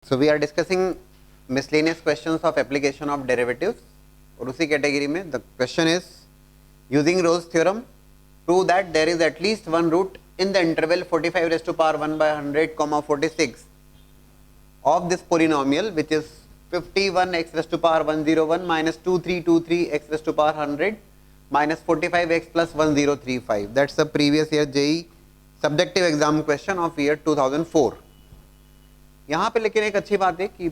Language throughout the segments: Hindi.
So we are discussing miscellaneous questions of application of derivatives और उसी कैटेगरी में the question is using Rolle's theorem prove that there is at least one root in the interval 45 raised to power 1 by 100 comma 46 of this polynomial which is 51 x raised to power 101 minus 2323 x raised to power 100 minus 45 x plus 1035. That's the previous year JEE subjective exam question of year 2004. यहाँ पे लेकिन एक अच्छी बात है कि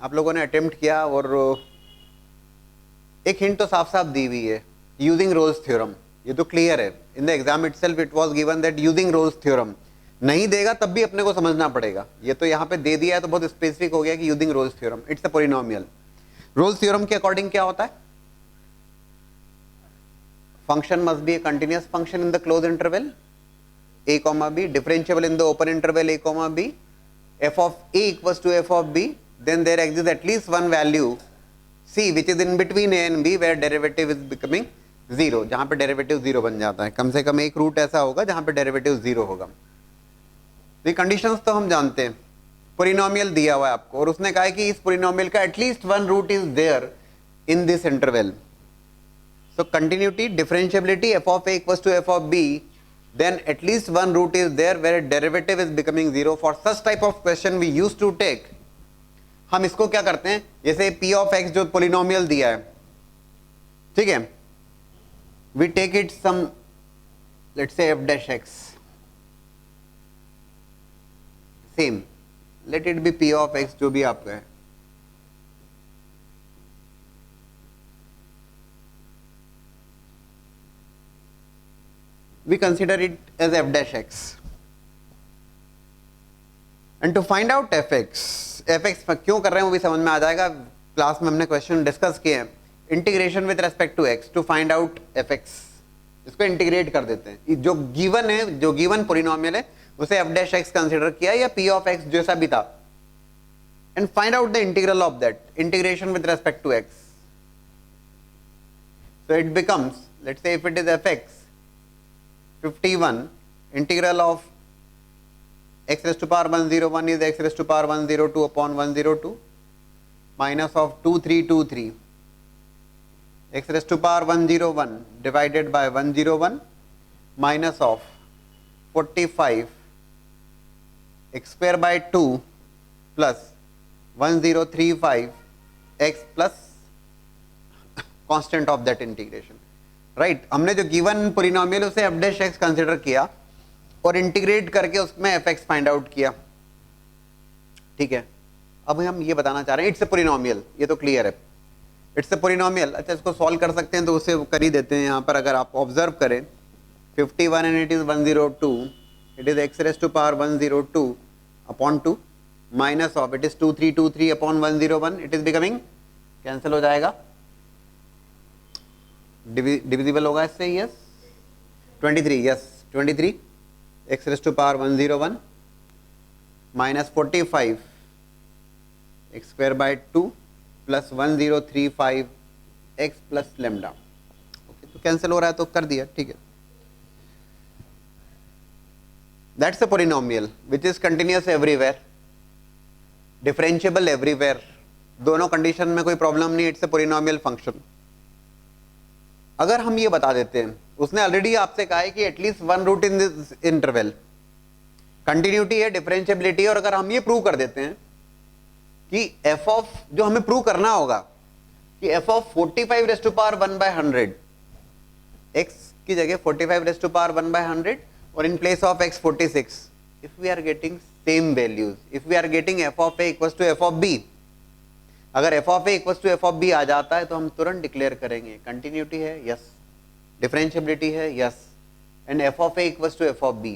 आप लोगों ने अटेम्प्ट किया और एक हिंट तो साफ साफ दी हुई है यूजिंग रोल्स थ्योरम. ये तो क्लियर है. In the exam itself it was given that using Rolle's theorem. नहीं देगा तब भी अपने को समझना पड़ेगा. ये तो यहाँ पे दे दिया है तो बहुत स्पेसिफिक हो गया कि using Rolle's theorem. It's a polynomial. Rolle's theorem के अकॉर्डिंग क्या होता है? Function must be A continuous function in the close interval a comma b, differentiable in the open interval a comma b, f of a equals to f of b, then there exists at least one value c which is in between a and b where derivative is becoming zero. जहाँ पे derivative zero बन जाता है. कम से कम एक रूट ऐसा होगा जहाँ पे derivative zero होगा. ये कंडीशंस तो हम जानते हैं. पोलिनोमियल दिया हुआ है आपको और उसने कहा है कि इस पोलिनोमियल का at least one root is there in this interval. So continuity, differentiability f of a equals to f of b, then at least one root is there where derivative is becoming zero. For such type of question we used to take, हम इसको क्या करते हैं, जैसे p of x जो पोलिनोमियल दिया है, ठीक है, we take it some let's say f dash x, same, let it be p of x जो भी आपका है. We consider it as f dash x and to find out fx क्यों कर रहे हैं वो भी समझ में आ जाएगा. क्लास में हमने क्वेश्चन डिस्कस किए हैं. Integration with respect to x to find out fx. इसको इंटीग्रेट कर देते हैं. जो गिवन है, जो गिवन पॉलिनोमियल है उसे f dash x कंसिडर किया या p of x जैसा भी था and find out the integral of that integration with respect to x. So it becomes, let's say if it is fx 51 integral of x raised to power 101 is x raised to power 102 upon 102 minus of 2323 x raised to power 101 divided by 101 minus of 45 x square by 2 plus 1035 x plus constant of that integration. Right हमने जो गिवन पोलिनोमियल उसे f dash x कंसिडर किया और इंटीग्रेट करके उसमें fx फाइंड आउट किया. ठीक है, अब हम ये बताना चाह रहे हैं इट्स अ पोलिनोमियल. ये तो क्लियर है, इट्स अ पोलिनोमियल. अच्छा, इसको सॉल्व कर सकते हैं तो उसे कर ही देते हैं. यहाँ पर अगर आप ऑब्जर्व करें 51 and it is 102, it is x raise to power 102 upon 2 minus of it is 2323 upon 101. It is becoming, cancel हो जाएगा, डिविजिबल होगा इससे. Yes 23, yes 23 x raise to power 101 minus 45 x square by 2 plus 1035 x plus lambda. Okay, तो कैंसिल हो रहा है तो कर दिया. ठीक है, that's a polynomial which is continuous everywhere, differentiable everywhere. दोनों कंडीशन में कोई प्रॉब्लम नहीं. It's a polynomial function. अगर हम ये बता देते हैं, उसने ऑलरेडी आपसे कहा है कि at least one root in this interval, continuity है, डिफरेंशिएबिलिटी है, और अगर हम ये प्रूव कर देते हैं कि f ऑफ, जो हमें प्रूव करना होगा कि f of 45 raise to power 1 by 100, x की जगह 45 रेज़ टू पावर 1 बाय 100 और in place of x 46, if we are getting same values, if we are getting f of a equals to f of b, अगर f of a equals to f of b आ जाता है तो हम तुरंत डिक्लेयर करेंगे कंटिन्यूटी है, यस, डिफरेंशिएबिलिटी है, yes, and f of a equals to f of b,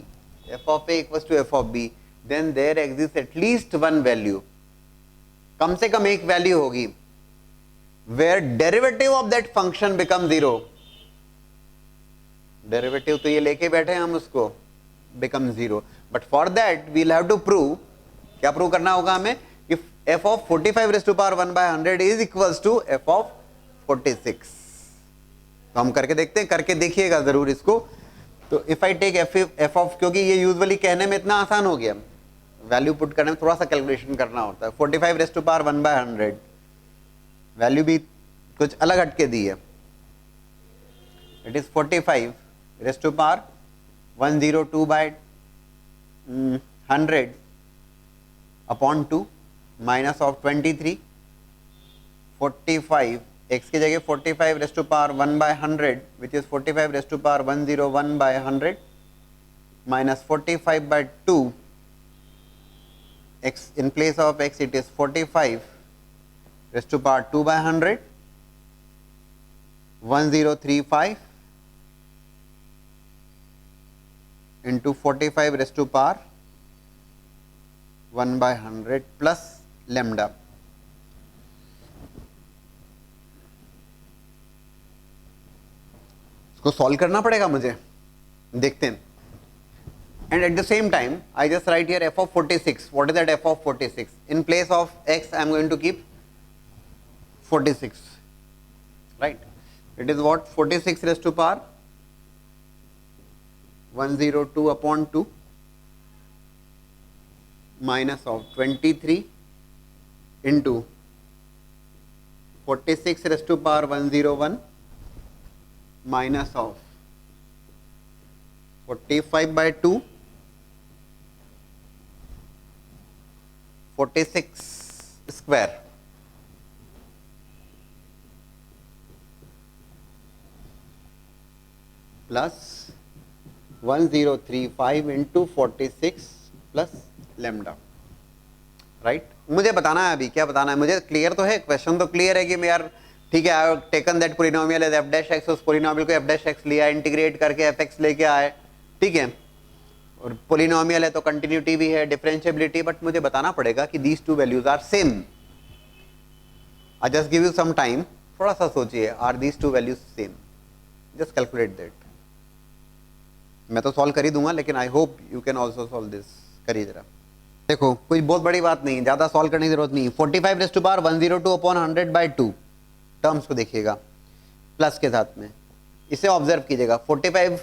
f of a equals to f of b, then there exist at least one value, कम से कम एक वैल्यू होगी where derivative of that function become zero. Derivative तो ये लेके बैठे हैं हम, उसको become zero, but for that we will have to prove, क्या प्रूव करना होगा हमें, f of 45 raised to power 1 by 100 is equals to f of 46. तो हम करके देखते हैं, करके देखिएगा जरूर इसको. तो if I take f of, क्योंकि ये यूजुअली कहने में इतना आसान हो गया, वैल्यू पुट करने में थोड़ा सा कैलकुलेशन करना होता है। 45 रेज़ टू पावर 1/100, वैल्यू भी कुछ अलग हटके दी है। It is 45 raise to power 102/100 upon 2 minus of 23। 45 x की जगह 45 raise to power 1/100 which is 45 raise to power 101/100 minus 45/2, x in place of x it is 45 raised to power 2/100, 1035 into 45 raised to power 1/100 plus lambda. इसको सॉल्व करना पड़ेगा मुझे, देखते हैं। And at the same time, I just write here f of 46. What is that f of 46? In place of x, I am going to keep 46. Right? It is what? 46 raised to power 102 upon 2 minus of 23 into 46 raised to power 101 minus of 45/2 46 square plus 1035 into 46 plus lambda. Right? मुझे बताना है अभी, क्या बताना है मुझे? क्लियर तो है, क्वेश्चन तो क्लियर है कि मैं यार ठीक है, I have taken that polynomial as f dash x, उस पोलिनोमियल को एफ डैश एक्स लिया, इंटीग्रेट करके एफ एक्स लेके आए, ठीक है, और पोलिनोमियल है तो कंटिन्यूटी भी है, डिफरेंशिएबिलिटी, बट मुझे बताना पड़ेगा कि these two values are same. I just give you some time, थोड़ा सा सोचिए, are these two values same? Just calculate that. मैं तो सॉल्व कर ही दूंगा, लेकिन I hope you can also solve this. करिए जरा, देखो कोई बहुत बड़ी बात नहीं, ज्यादा सॉल्व करने की जरूरत नहीं। 45 raise to power 102 upon 100/2 terms को देखिएगा प्लस के साथ में, इसे ऑब्जर्व कीजिएगा। 45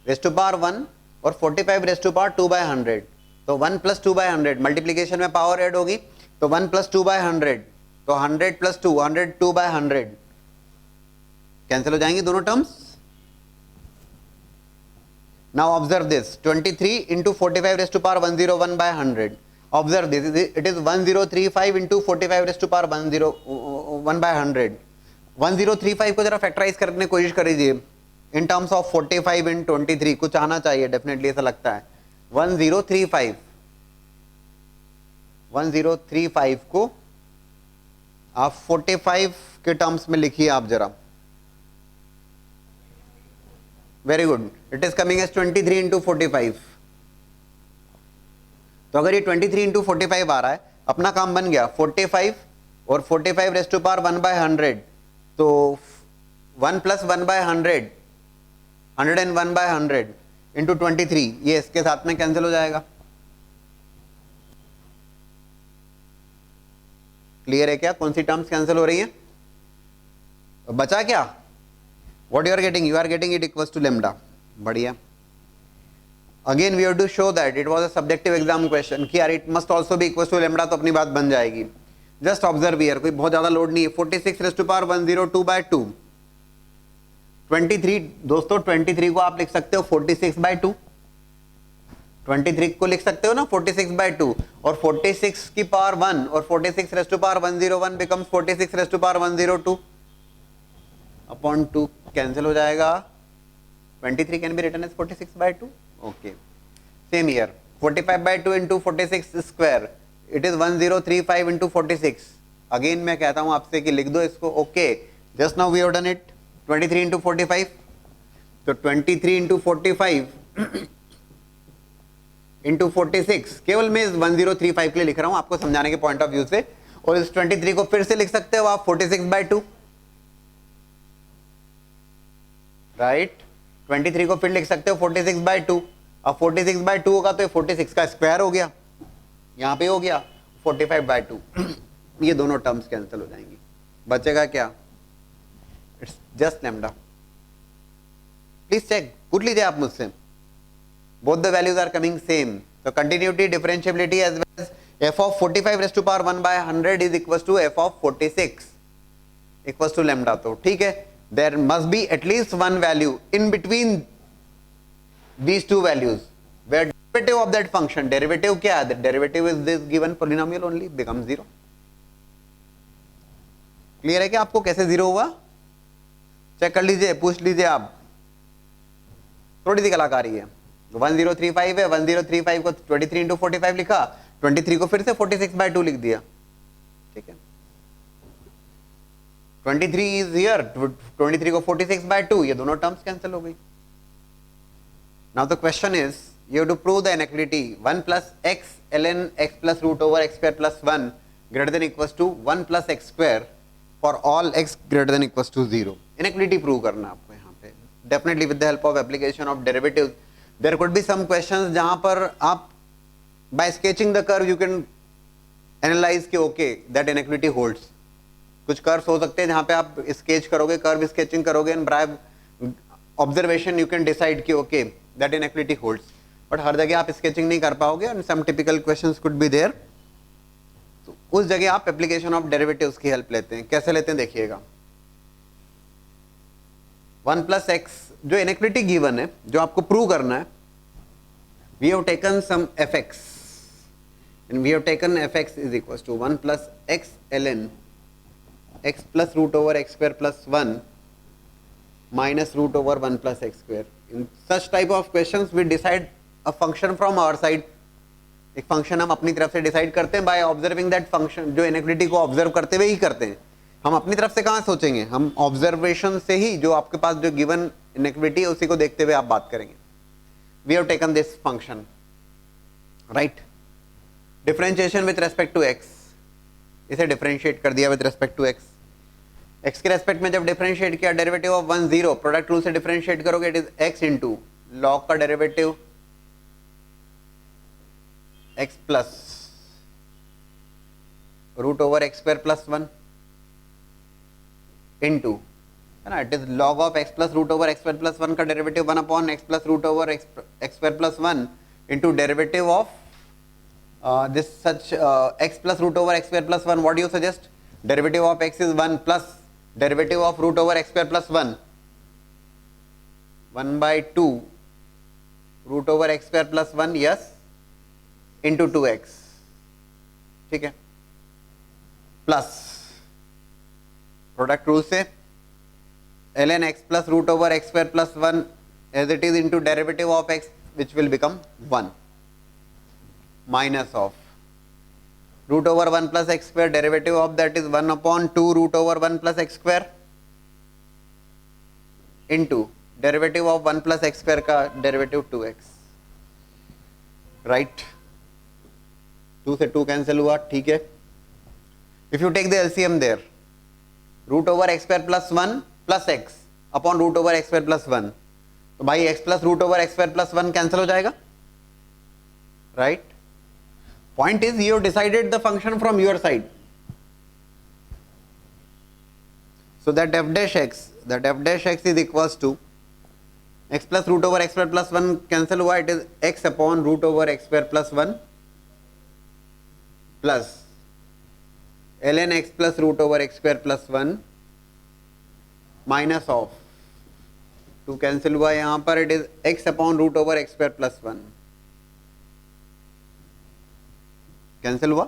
रेज़ टू पावर 1 और 45 रेज़ टू पावर 2/100, तो 1 + 2/100 मल्टीप्लीकेशन में पावर ऐड होगी, तो 1 + 2/100, तो 100 + 2 102/100 कैंसिल हो जाएंगी दोनों terms. Now observe this, 23 into 45 raise to power 101/100, observe this, it is 1035 into 45 raise to power 101/100। 1035 को जरा फैक्टराइज करने की कोशिश करिए इन टर्म्स ऑफ 45 इन 23, कुछ आना चाहिए डेफिनेटली, ऐसा लगता है। 1035 को आप 45 के टर्म्स में लिखिए आप जरा। Very good, it is coming as 23 into 45। तो अगर ये 23 into 45 आ रहा है, अपना काम बन गया। 45 और 45 रेज़ टू पावर 1/100, तो 1 + 1/100 101/100 इंटू 23, ये इसके साथ में कैंसिल हो जाएगा। क्लियर है क्या? कौन सी टर्म्स कैंसिल हो रही हैं? बचा क्या? What you are getting? You are getting it equals to lambda. बढ़िया। Again we have to show that it was a subjective exam question कि यार it must also be equals to lambda, तो अपनी बात बन जाएगी। जस्ट ऑब्जर्व हियर, कोई बहुत ज्यादा लोड नहीं है। 46 रेज़ टू पावर 102/2, 23 दोस्तों, 23 को आप लिख सकते हो 46/2, 23 को लिख सकते हो ना 46/2, और 46 की पावर 1 और 46 raise to power 101 becomes 46 raise to power 102 upon 2 cancel हो जाएगा। 23 can be written as 46/2। Okay, same here 45/2 into 46 square, it is 1035 into 46। Again मैं कहता हूं आपसे कि लिख दो इसको। Okay, just now we have done it. 23 into 45, तो 23 इंटू 45 इंटू 46, केवल मैं 1035 के लिए लिख रहा हूं आपको समझाने के पॉइंट ऑफ व्यू से। और इस 23 को फिर से लिख सकते हो आप 46/2, राइट? 23 को फिर लिख सकते हो 46/2। अब 46/2 होगा तो 46 का स्क्वायर हो गया, यहां पे हो गया 45/2। ये दोनों टर्म्स कैंसिल हो जाएंगी, बचेगा क्या? It's just lambda. Please check, पूछ लीजिए आप मुझसे, both the values are coming same, So continuity, differentiability as well as f of 45 raised to power 1 by 100 is equals to f of 46 equals to lambda. तो ठीक है, there must be at least one value in between these two values where derivative of that function, derivative क्या है, the derivative is this given polynomial only, becomes 0. Clear है कि आपको कैसे 0 हुआ? चेक कर लीजिए, पूछ लीजिए आप, थोड़ी सी कलाकारी है. 1035 है, 1035 को 23 इंटू 45 लिखा, 23 को फिर से 46/2 लिख दिया. ठीक है, 23 इज हियर, 23 को 46/2, ये दोनों टर्म्स कैंसिल हो गई. Now the question is you have to prove the inequality 1 plus x ln x plus root over x square plus 1 greater than equals to 1 plus x square for all x greater than equals to 0. Inequality prove करना आपको यहाँ पे, definitely with the help of application of derivatives. There could be some questions जहां पर आप by sketching the curve you can analyse कि ओके दैट इनइक्वालिटी होल्ड्स. कुछ कर्व्स हो सकते हैं जहां पे आप स्केच करोगे, कर्व स्केचिंग करोगे and by observation you can decide कि okay that inequality holds. But हर जगह आप स्केचिंग नहीं कर पाओगे and some typical questions could be there. तो उस जगह आप एप्लीकेशन ऑफ डेरिवेटिव्स की हेल्प लेते हैं. कैसे लेते हैं देखिएगा. 1 प्लस एक्स जो इनइक्वालिटी गिवन है, जो आपको प्रूव करना है, we have taken some fx and we have taken fx is equals to 1 plus x ln x plus root over x square plus 1 minus root over 1 plus x square. In such type of questions we decide a function from our side. एक फंक्शन हम अपनी तरफ से डिसाइड करते हैं बाय ऑब्जर्विंग दैट फंक्शन. जो इनइक्वालिटी को ऑब्जर्व करते हुए ही करते हैं. हम अपनी तरफ से कहाँ सोचेंगे, हम ऑब्जर्वेशन से ही जो आपके पास जो गिवन इनइक्वालिटी है उसी को देखते हुए आप बात करेंगे. We have taken this function, right. Differentiation with respect to x, इसे डिफरेंशिएट कर दिया with respect to x. X के रेस्पेक्ट में जब डिफरेंशिएट किया, डेरिवेटिव ऑफ 1 0, प्रोडक्ट रूल से डिफरेंशिएट करोगे, it is x into log का derivative x plus root over x square plus 1 into, है ना, it is log of x plus root over x square plus 1 का derivative 1 upon x plus root over x square plus 1 into derivative of this such x plus root over x square plus 1. What do you suggest? Derivative of x is 1 plus derivative of root over x square plus 1, 1 by 2 root over x square plus 1, yes, into 2x. ठीक है, प्लस प्रोडक्ट रूल से ln x plus root over x square plus 1 as it is into derivative of x which will become 1 minus of root over 1 plus x square, derivative of that is 1 upon 2 root over 1 plus x square into derivative of 1 plus x square का derivative 2x, right. 2 से 2 कैंसिल हुआ, ठीक है. if you take the LCM there, root over x square plus 1 plus x upon root over x square plus 1, तो भाई x plus root over x square plus 1 cancel हो जाएगा, right. Point is you have decided the function from your side. So that f dash x is equals to x plus root over x square plus 1 cancel हुआ, it is x upon root over x square plus 1 plus ln x plus root over x square plus 1 minus of 2 cancel हुआ यहाँ पर, it is x upon root over x square plus 1 cancel हुआ.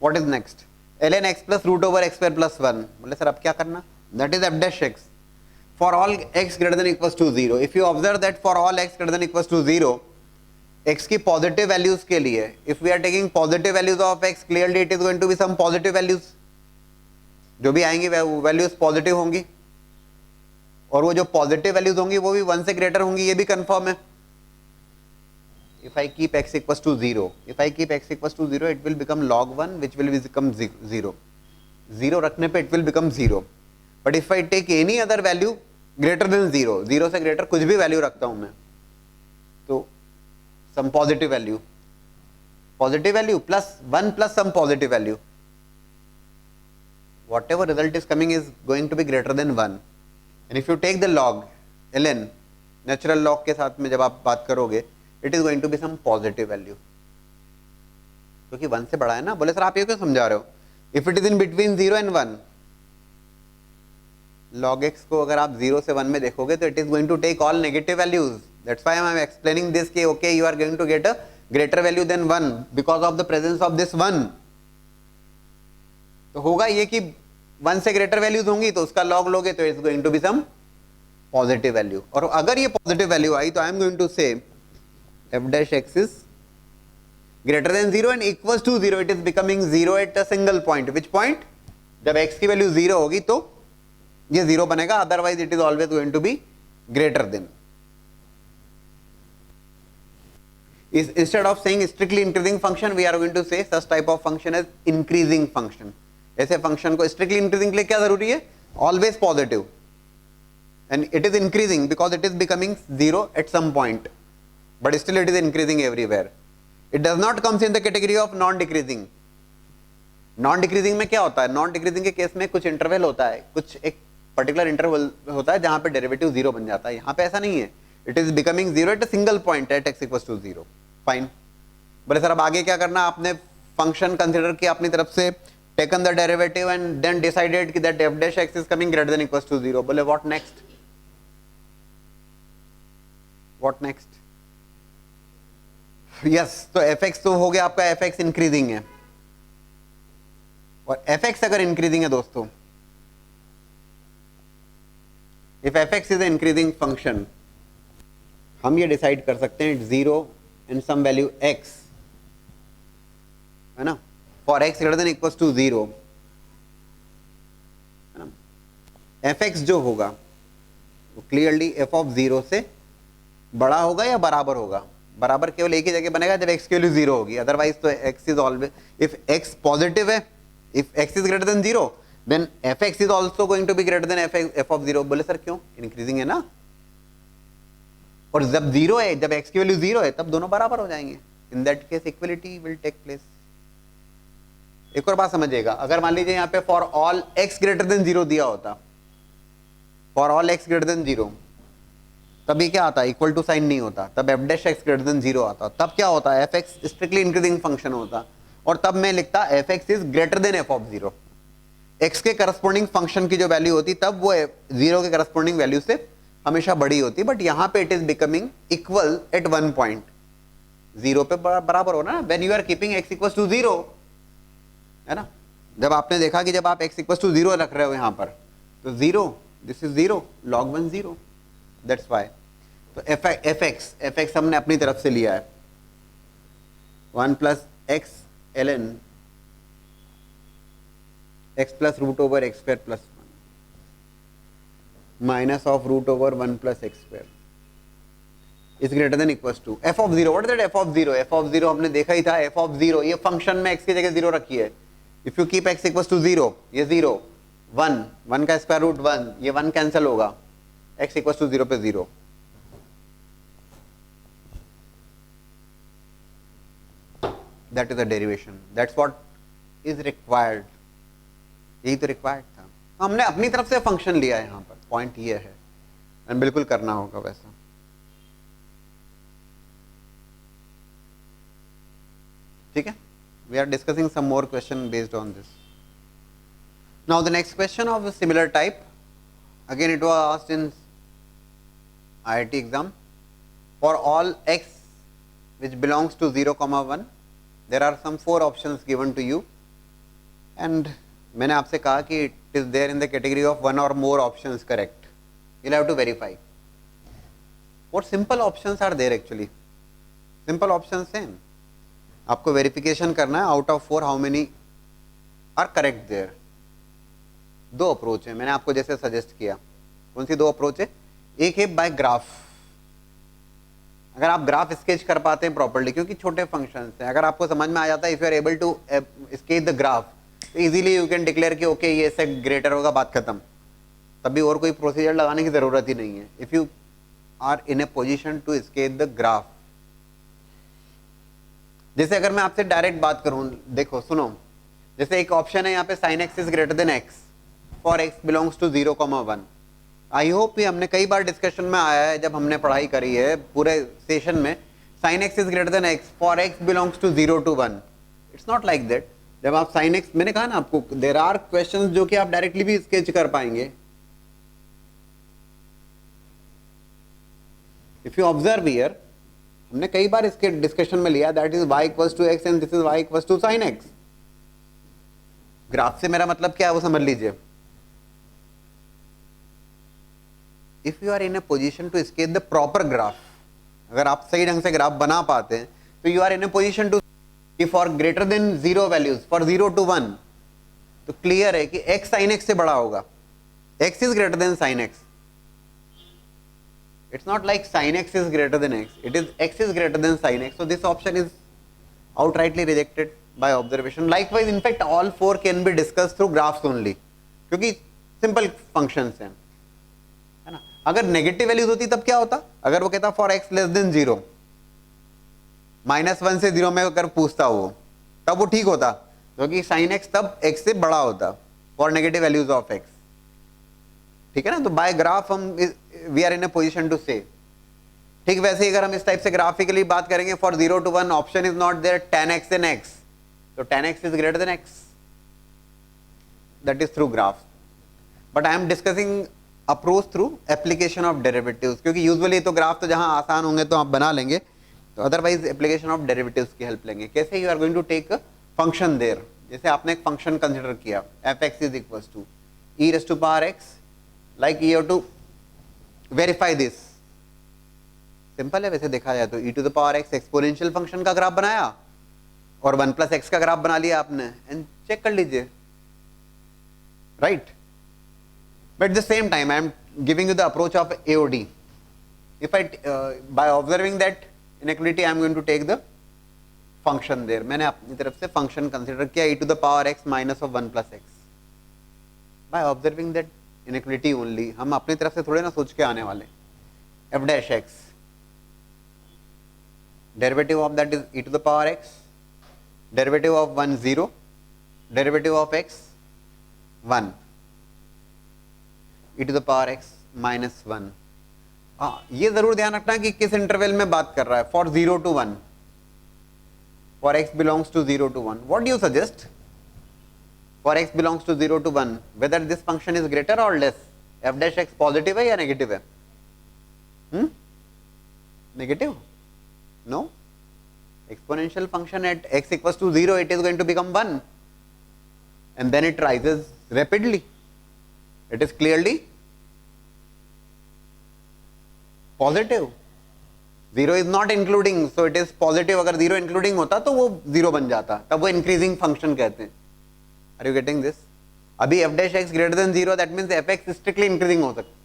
What is next, ln x plus root over x square plus 1. बोले सर अब क्या करना, that is f dash x for all x greater than equals to 0. If you observe that for all x greater than equals to 0, x की पॉजिटिव वैल्यूज के लिए, if we are taking positive values of x, clearly it is going to be some positive values. जो भी आएंगी वैल्यूज पॉजिटिव होंगी, और वो जो पॉजिटिव वैल्यूज होंगी वो भी 1 से ग्रेटर होंगी, ये भी कंफर्म है. If I keep x equals to 0, it will become log 1 which will become 0. 0 रखने पे it will become 0. But if I take any other value greater than 0, 0 से greater कुछ भी value रखता हूं मैं, तो some positive value plus 1 plus some positive value, whatever result is coming is going to be greater than 1. And if you take the log ln, natural log के साथ में जब आप बात करोगे, it is going to be some positive value, क्योंकि 1 से बड़ा है ना। बोले सर आप ये क्यों समझा रहे हो? If it is in between 0 and 1, log x को अगर आप 0 से 1 में देखोगे तो it is going to take all negative values. That's why I am explaining this कि okay you are going to get a greater value than 1 because of the presence of this 1। तो होगा ये कि 1 से ग्रेटर वैल्यूज होंगी तो उसका log लोगे तो it's going to be some positive value. और अगर ये पॉजिटिव वैल्यू आई तो I am going to say f dash x is greater than 0 and equals to 0. It is becoming 0 at a single point. Which point? जब x की वैल्यू 0 होगी तो ये 0 बनेगा, otherwise it is always going to be greater than. Instead of saying strictly increasing function, we are going to say such type of function as increasing function. ऐसे फंक्शन को strictly increasing के लिए क्या जरूरी है? Always positive. And it is increasing because it is becoming 0 at some point. But still it is increasing everywhere. It does not comes in the category of non-decreasing. Non-decreasing में क्या होता है? Non-decreasing के केस में कुछ इंटरवल होता है, कुछ एक पर्टिकुलर इंटरवल होता है जहां पे डेरिवेटिव 0 बन जाता है। यहाँ पे ऐसा नहीं है, it is becoming 0 at a single point at x equals to 0। Fine. बोले सर अब आगे क्या करना? आपने फंक्शन कंसीडर किया अपनी तरफ से, taken the derivative and then decided कि that f dash x is coming greater than equals to 0। बोले what next? What next? Yes, तो fx तो हो गया आपका, fx इंक्रीजिंग है। और fx अगर इंक्रीजिंग है दोस्तों, if fx is increasing function, हम ये डिसाइड कर सकते हैं 0 एंड सम वैल्यू x, है ना, for x greater than equals to 0, है ना। fx जो होगा वो क्लियरली f ऑफ 0 से बड़ा होगा या बराबर होगा? बराबर केवल एक ही जगह बनेगा जब x की वैल्यू 0 होगी, अदरवाइज तो x is always, if x positive है, if x is greater than 0 then fx is also going to be greater than f of 0। बोले सर क्यों? इंक्रीजिंग है ना, और जब 0 है, जब x की वैल्यू 0 है तब दोनों बराबर हो जाएंगे। In that case equality will take place. एक और बात समझिएगा, अगर मान लीजिए यहाँ पे for all x greater than 0 दिया होता, for all x greater than 0, तभी क्या आता? इक्वल टू साइन नहीं होता, तब f dash x greater than 0 आता। तब क्या होता? fx स्ट्रिक्टली इंक्रीजिंग फंक्शन होता, और तब मैं लिखता fx is greater than f of 0। x के करस्पॉन्डिंग फंक्शन की जो वैल्यू होती तब वो 0 के करस्पॉन्डिंग वैल्यू से हमेशा बड़ी होती, बट यहां पे it is becoming equal at 1 point, 0 पे बराबर होना, when you are keeping x equals to 0, है ना। जब आपने देखा कि जब आप x इक्वल्स टू 0 रख रहे हो यहां पर, तो 0, this is 0, log 1 0, that's why. तो fx हमने अपनी तरफ से लिया है 1 plus x ln x plus root over x square plus 1 minus of root over 1 plus x square is greater than equals to f of 0। What is that f of 0? f of 0 हमने देखा ही था, f ऑफ 0 ये फंक्शन में x की जगह 0 रखी है। If you keep x equals to 0, ये 0, 1 का स्क्वायर रूट 1, ये 1 कैंसिल होगा, x इक्वल्स टू 0 पे 0। That is the derivation, that's what is required. यही तो रिक्वायर्ड था, हमने अपनी तरफ से फंक्शन लिया है। यहाँ पर पॉइंट ये है, एंड बिल्कुल करना होगा वैसा। ठीक है, we are discussing some more question based on this. Now the next question of similar type, again it was asked in IIT exam. For all x which belongs to 0, 1, there are some 4 options given to you, and मैंने आपसे कहा कि it is there in the category of 1 or more options correct. You'll have to verify. What simple options are there actually? Simple options हैं, आपको वेरिफिकेशन करना है out of 4 how many are correct there. 2 approach है, मैंने आपको जैसे सजेस्ट किया। कौन सी 2 अप्रोच है? एक है बाय ग्राफ, अगर आप ग्राफ स्केच कर पाते हैं प्रॉपर्ली, क्योंकि छोटे फंक्शंस हैं, अगर आपको समझ में आ जाता है, if you are able to sketch the graph, easily you can declare कि ओके ये से ग्रेटर होगा, बात खत्म। तभी और कोई प्रोसीजर लगाने की जरूरत ही नहीं है। If you are in a position to sketch the graph, जैसे अगर मैं आपसे डायरेक्ट बात करूं, देखो सुनो, जैसे एक ऑप्शन है यहाँ पे sin x is greater than x for x belongs to 0, 1। I hope ये हमने कई बार डिस्कशन में आया है जब हमने पढ़ाई करी है पूरे सेशन में। sin x is greater than x for x belongs to 0 to 1. It's not like that. जब आप sin x, मैंने कहा ना आपको, देयर आर क्वेश्चंस जो कि आप डायरेक्टली भी स्केच कर पाएंगे. इफ यू ऑब्जर्व हियर, हमने कई बार इसके डिस्कशन में लिया that is y equals to x and this is y equals to sin x. Graph से मेरा मतलब क्या है वो समझ लीजिए. If you are in a position to sketch the proper graph, अगर आप सही ढंग से ग्राफ बना पाते हैं तो you are in a position to for greater than 0 values, for 0 to 1, तो क्लियर है कि x sin x से बड़ा होगा. x is greater then sin x. It's not like sin x is greater than x. It is x is greater than sin x. So this option is outrightly rejected by observation. Likewise, in fact, all four can be discussed through graphs only. क्योंकि simple functions हैं, है ना. अगर नेगेटिव वैल्यूज होती तब क्या होता? अगर वो कहता for x less than 0, -1 से 0 में अगर पूछता वो, तब वो ठीक होता, क्योंकि sin x तब x से बड़ा होता for negative values of x. ठीक है ना. तो बाय ग्राफ हम we are in a position to say. ठीक वैसे ही अगर हम इस टाइप से ग्राफिकली बात करेंगे for 0 to 1 option is not there tan x and x, तो tan x is greater than x. That is through graph. But I am discussing approach through application of derivatives, क्योंकि यूजुअली तो ग्राफ तो जहां आसान होंगे तो आप बना लेंगे, तो अदरवाइज एप्लीकेशन ऑफ डेरिवेटिव्स की हेल्प लेंगे. कैसे? You are going to take function there. जैसे आपने एक फंक्शन कंसिडर किया f(x) is equals to e raised to power x. Like you have to verify this. Simple है वैसे देखा जाए तो. e to the power x exponential function का ग्राफ बनाया और 1 plus x का ग्राफ बना लिया आपने, एंड चेक कर लीजिए, right. But at the same time I am giving you the approach of AOD. If I by observing that inequality I am going to take the function there. मैंने अपनी तरफ से फंक्शन कंसिडर किया e to the power x minus of 1 plus x. Bye observing that inequality only, हम अपनी तरफ से थोड़े ना सोच के आने वाले. f dash x, derivative of that is e to the power x, derivative of 1 0, derivative of x 1, e to the power x minus 1. हाँ, ये जरूर ध्यान रखना कि किस इंटरवल में बात कर रहा है. For 0 to 1, for x belongs to 0 to 1. what do you suggest? For x belongs to 0 to 1, whether this function is greater or less, f dash x positive है या नेगेटिव है? Negative? No. Exponential function at x equals to 0, it is going to become 1, and then it rises rapidly. It is clearly positive. 0 is not including, so it is positive. अगर 0 including होता तो वो 0 बन जाता, तब वो increasing function कहते हैं. Are you getting this? अभी f dash x greater than 0, that means fx strictly increasing हो सकता.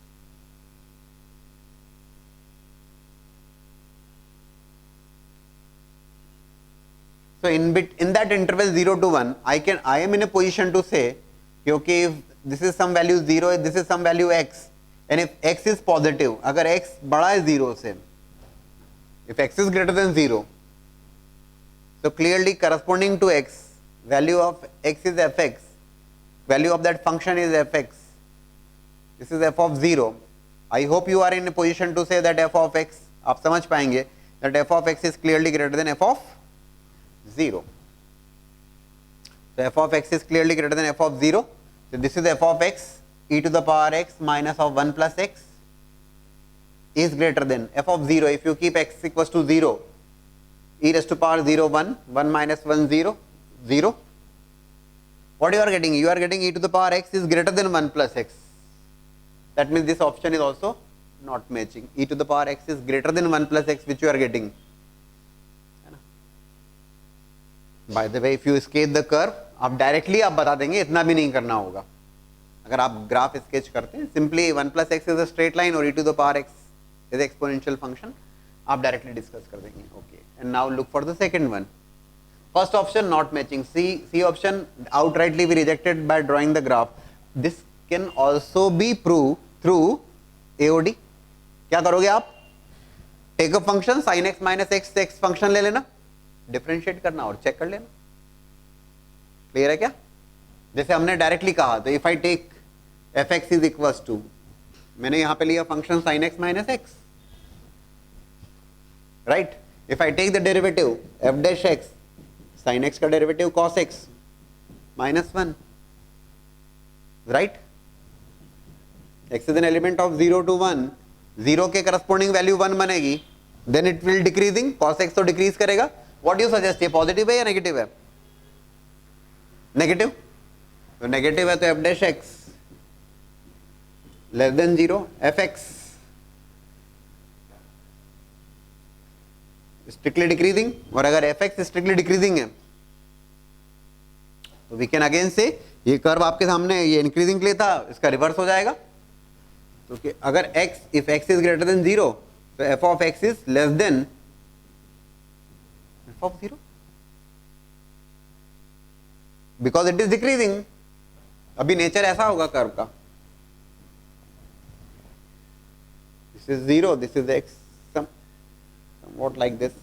So in that interval 0 to 1, I am in a position to say, क्योंकि if this is some value 0, this is some value x, and if x is positive, अगर x बड़ा है 0 से, if x is greater than 0, so clearly corresponding to x, value of x is fx, value of that function is fx, this is f of 0. I hope you are in a position to say that f of x, आप समझ पाएंगे that f of x is clearly greater than f of 0. So f of x is clearly greater than f of 0. So this is f of x, e to the power x minus of 1 plus x is greater than f of 0. If you keep x equals to 0, e raised to power 0 1, 1 minus 1 0, 0. What you are getting? You are getting e to the power x is greater than 1 plus x. That means this option is also not matching. E to the power x is greater than 1 plus x, which you are getting. By the way, if you sketch the curve, आप directly आप बता देंगे, इतना भी नहीं करना होगा. अगर आप ग्राफ स्केच करते हैं, simply 1 plus x is a straight line और e to the power x is exponential function, आप directly discuss कर देंगे. Okay. And now look for the second one. First option not matching. C option outrightly be rejected by drawing the graph. This can also be proved through AOD. क्या करोगे आप? Take a function sin x minus x function ले लेना, डिफरेंशिएट करना और चेक कर लेना. क्लियर है क्या? जैसे हमने डायरेक्टली कहा, तो if I take f x is equals to, मैंने यहां पे लिया function sin x minus x, right. If I take the derivative f dash x, sine x का derivative cos x -1, right? X is an element of 0 to 1, 0 के करस्पॉन्डिंग वैल्यू 1 बनेगी, then it will decreasing, cos x तो डिक्रीज करेगा. व्हाट यू सजेस्ट, ये पॉजिटिव है या नेगेटिव है? नेगेटिव. तो नेगेटिव है तो f dash x less than 0, f x strictly decreasing. और अगर एफ एक्स स्ट्रिक्टली डिक्रीजिंग है तो वी कैन अगेन से ये कर्व आपके सामने ये इंक्रीजिंग के लिए था, इसका रिवर्स हो जाएगा. तो कि अगर x, if x is greater than 0 तो f of x is less then f of 0 because it is decreasing. अभी नेचर ऐसा होगा कर्व का, this is 0, this is x, somewhat like this.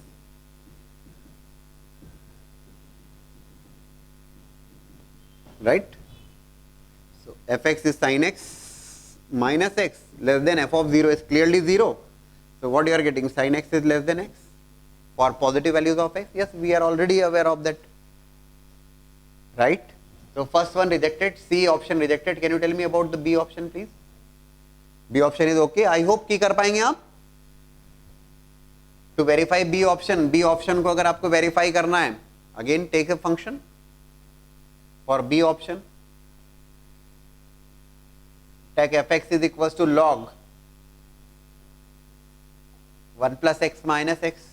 Right? So fx is sin x minus x less than f of 0 is clearly 0. So what you are getting, sin x is less than x for positive values of x. Yes, we are already aware of that, right? So first one rejected, C option rejected. Can you tell me about the B option please? B option is okay. I hope कि कर पाएंगे आप. To verify B option, B option को अगर आपको verify करना है, again take a function for B option. Take fx is equals to log 1 plus x minus x.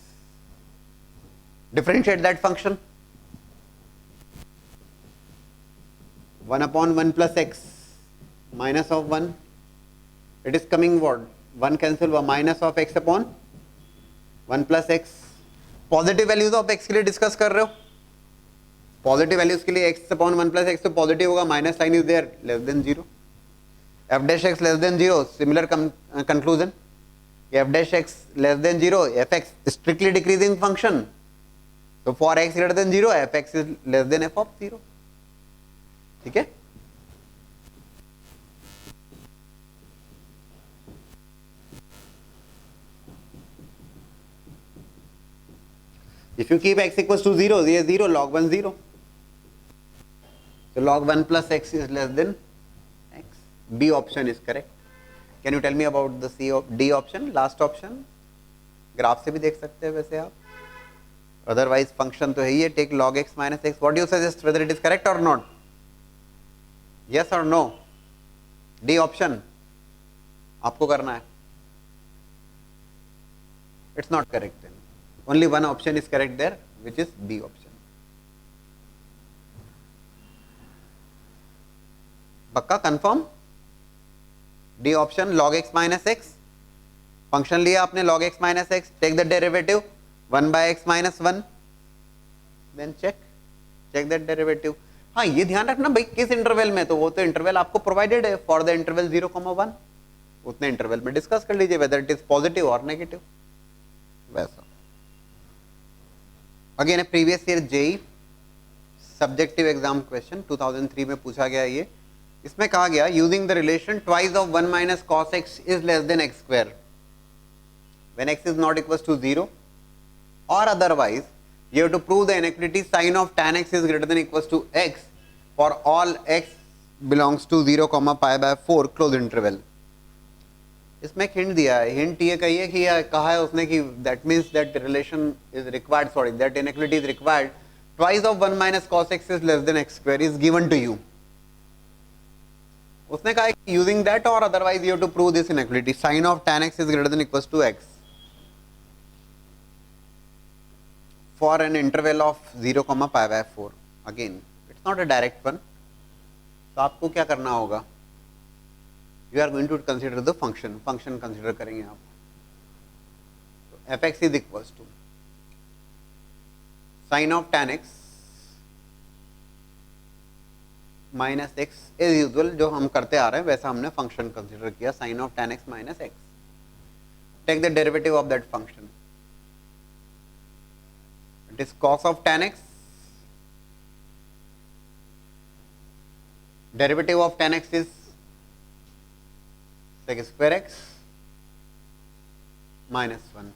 Differentiate that function. 1 upon 1 plus x minus of 1. It is coming what? 1 cancel, minus of x upon 1 plus x. Positive values of x के लिए डिस्कस कर रहे हो. पॉजिटिव वैल्यूज के लिए x अपॉन 1 प्लस एक्स तो पॉजिटिव होगा, minus sign is there, less than 0. F dash x less than 0, similar conclusion. F dash x less than 0, f x strictly decreasing function, तो for x greater than 0 f x is less than f of 0. ठीक है. If you keep x equals to 0, ये 0, log 1 0. So log 1 plus x is less than x. B option is correct. Can you tell me about the D option, last option? Graph से भी देख सकते हैं वैसे आप. Otherwise function तो है ही है, take log x minus x. What do you suggest, whether it is correct or not? Yes or no? D option आपको करना है. It's not correct then. Only one option is correct there, which is B option. पक्का confirm? D option, log x minus x. Function लिया आपने log x minus x, take the derivative 1 by x minus 1, then check that derivative. हाँ ये ध्यान रखना भाई किस इंटरवल में, तो वो तो इंटरवल आपको प्रोवाइडेड है फॉर द इंटरवल 0,1. उतने इंटरवल में डिस्कस कर लीजिए वेदर इट इज पॉजिटिव और नेगेटिव. वैसा again previous year JEE subjective exam question 2003 में पूछा गया ये. इसमें कहा गया using the relation twice of 1 minus cos x is less than x square when x is not equals to 0 और otherwise you have to prove the inequality sin of tan x is greater than equals to x for all x belongs to 0, pi by 4 close interval. इसमें एक हिंट दिया है. हिंट ये कही है कि कहा है उसने कि that means that relation is required, sorry, that inequality is required twice of 1 minus cos x is less than x square is given to you. उसने कहा है कि using that or otherwise you have to prove this inequality sin of tan x is greater than equals to x for an interval of 0, pi by 4. Again, it's not a direct one. तो आपको क्या करना होगा? You are going to consider the function. Function consider करेंगे आप. So fx is equals to sin of tan x minus x as usual जो हम करते आ रहे हैं वैसा हमने function consider किया sin of tan x minus x. Take the derivative of that function. It is cos of tan x. Derivative of tan x is sec square x minus 1.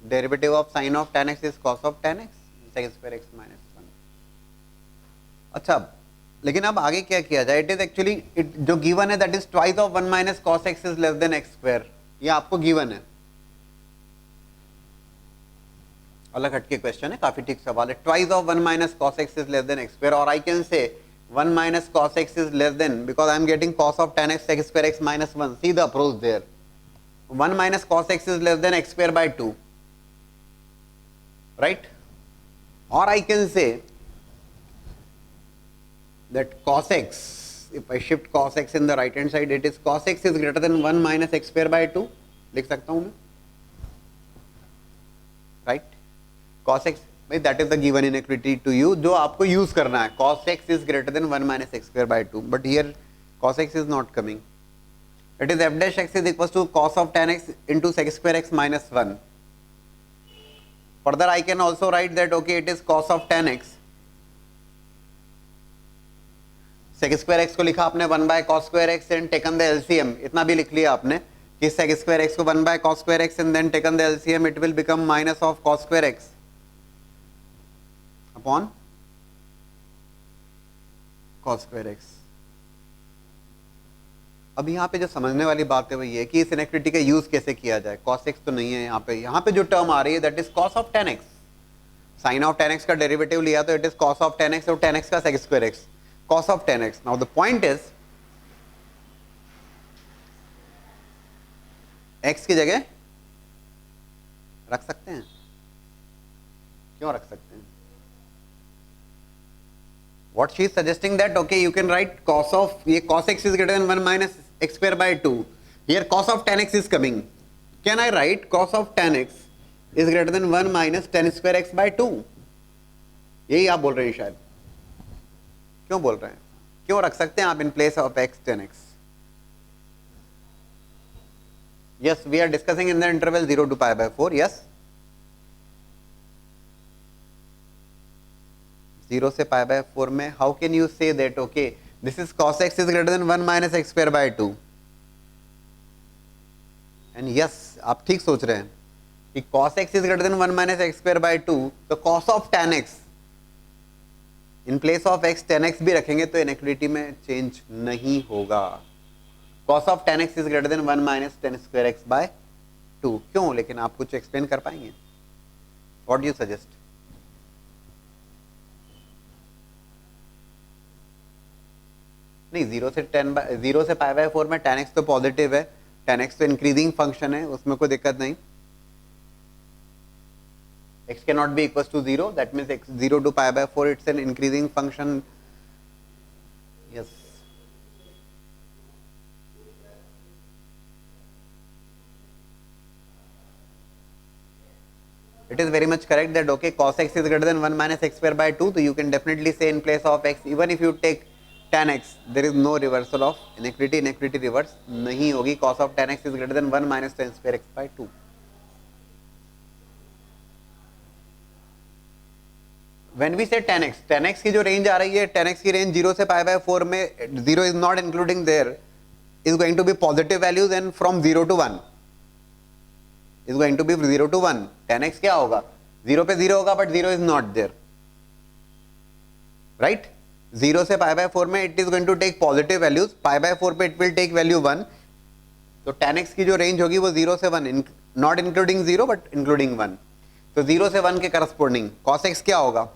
Derivative of sine of tan x is cos of tan x sec square x minus 1। अच्छा, लेकिन अब आगे क्या किया जाए? इट इज एक्चुअली जो गिवन है that is twice of 1 minus cos x is less than x square, ये आपको गिवन है। अलग हटके क्वेश्चन है, काफी ठीक सवाल है। Twice of 1 minus cos x is less than x square, और I can say 1 minus cos x is less than because I am getting cos of tan x sec square x minus 1। See the approach there. 1 minus cos x is less than x square by 2, right? और I can say that cos x, if I shift cos x in the right hand side, it is cos x is greater than 1 minus x square by 2, लिख सकता हूं मैं, right? cos x, भाई that is the given inequality to you जो आपको यूज करना है। cos x is greater than 1 minus x square by 2, but here cos x is not coming. It is f dash x is equals to cos of tan x into sec square x minus 1. Further I can also write that okay, it is cos of tan x, sec square x को लिखा आपने 1 by cos square x and taken the LCM, इतना भी लिख लिया आपने कि सेक स्क्वायर एक्स को 1 by cos square x and then taken the LCM, it will become minus of cos square x upon cos square x. अब यहाँ पे जो समझने वाली बात है वो ये कि इस इनेक्विटी का यूज कैसे किया जाए। कॉस एक्स तो नहीं है यहाँ पे जो टर्म आ रही है that is cos of tan x. Sine of tan x का डेरिवेटिव लिया तो it is cos of tan x और टेन एक्स का sec square x, cos of tan x. Now the point is x की जगह रख सकते हैं, क्यों रख सकते हैं? What she is suggesting that okay you can write cos of, ये cos x is greater than 1 minus x square by 2, here cos of tan x is coming, can I write cos of tan x is greater than 1 minus tan square x by 2? यही आप बोल रहे हैं शायद, क्यों बोल रहे हैं? क्यों रख सकते हैं आप in place of x tan x? Yes, we are discussing in the interval 0 to pi by 4. Yes, 0 से pi by 4 में how can you say that okay this is cos x is greater than 1 minus x square by 2? And yes, आप ठीक सोच रहे हैं कि cos x is greater than 1 minus x square by 2, तो cos of tan x in place of x tan x भी रखेंगे तो इनइक्वालिटी में चेंज नहीं होगा। cos of tan x is greater than 1 minus tan square x by 2, क्यों? लेकिन आप कुछ एक्सप्लेन कर पाएंगे? What do you suggest? नहीं, 0 से पाई बाय 4 में tan x तो पॉजिटिव है, tan x तो इंक्रीजिंग फंक्शन है, उसमें कोई दिक्कत नहीं। x cannot be equals to 0, that means x 0 to pi by 4 it's an increasing function. Yes, it is very much correct that okay cos x is greater than 1 minus x square by 2, so you can definitely say in place of x even if you take tan x there is no reversal of inequality, inequality reverse नहीं होगी। cos of tan x is greater than 1 minus tan square x by 2. When we say tan x की जो रेंज आ रही है, tan x की रेंज 0 से pi by 4 में 0 is not including there is going to be positive values and from 0 to 1 is going to be 0 to 1. tan x क्या होगा? 0 पे 0 होगा but 0 is not there, right? 0 से pi by 4 में it is going to take positive values, pi by 4 पे it will take value 1, तो tan x की जो रेंज होगी वो 0 से 1 not including 0 but including 1, तो 0 से 1 के करस्पोंडिंग cos x क्या होगा?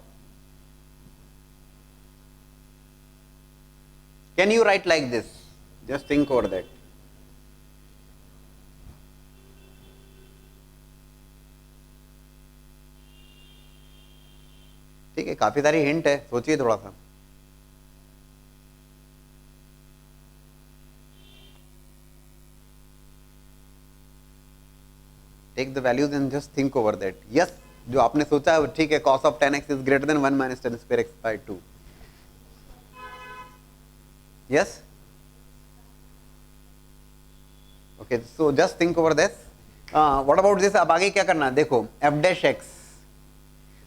Can you write like this? Just think over that. ठीक है, काफी सारी हिंट है, सोचिए थोड़ा सा। Take the values and just think over that. Yes, जो आपने सोचा है वो ठीक है, cos of tan x is greater than 1 minus tan square x by 2. Yes, okay, so just think over this. What about this? अब आगे क्या करना है? देखो f dash x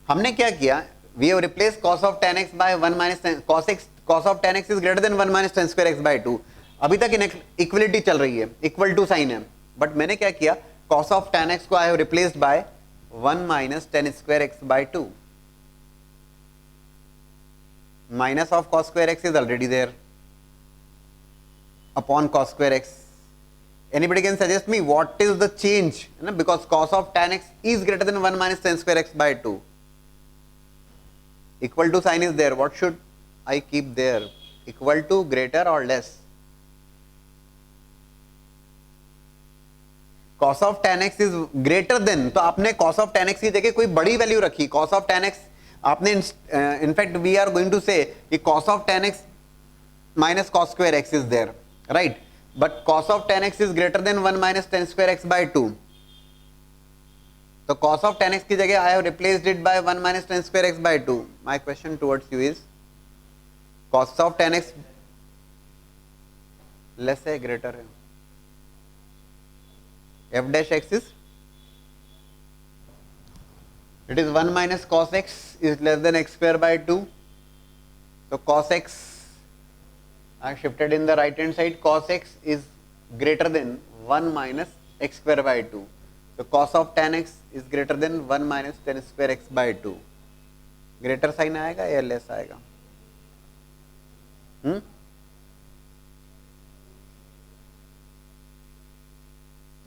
हमने क्या किया, we have replaced cos of tan x by 1 minus tan, cos of tan x is greater than 1 minus tan square x by 2. अभी तक इक्वलिटी चल रही है, इक्वल टू साइन है, बट मैंने क्या किया, cos of tan x को I have replaced by 1 minus tan square x by 2. Minus of cos square x is already there upon cos square x. Anybody can suggest me what is the change? Because cos of tan x is greater than 1 minus tan square x by 2. Equal to sign is there. What should I keep there? Equal to, greater or less? Cos of tan x is greater than, तो आपने cos of tan x की जगह कोई बड़ी वैल्यू रखी. Cos of tan x आपने in fact we are going to say कि cos of tan x minus cos square x is there, right? But cos of tan x is greater than 1 minus tan square x by 2. तो cos of tan x की जगह I have replaced it by 1 minus tan square x by 2. My question towards you is, cos of tan x less है greater है? F dash x is, it is 1 minus cos x is less than x square by 2. So cos x, I have shifted in the right hand side, cos x is greater than 1 minus x square by 2. So cos of tan x is greater than 1 minus tan square x by 2. Greater sign आएगा या less आएगा?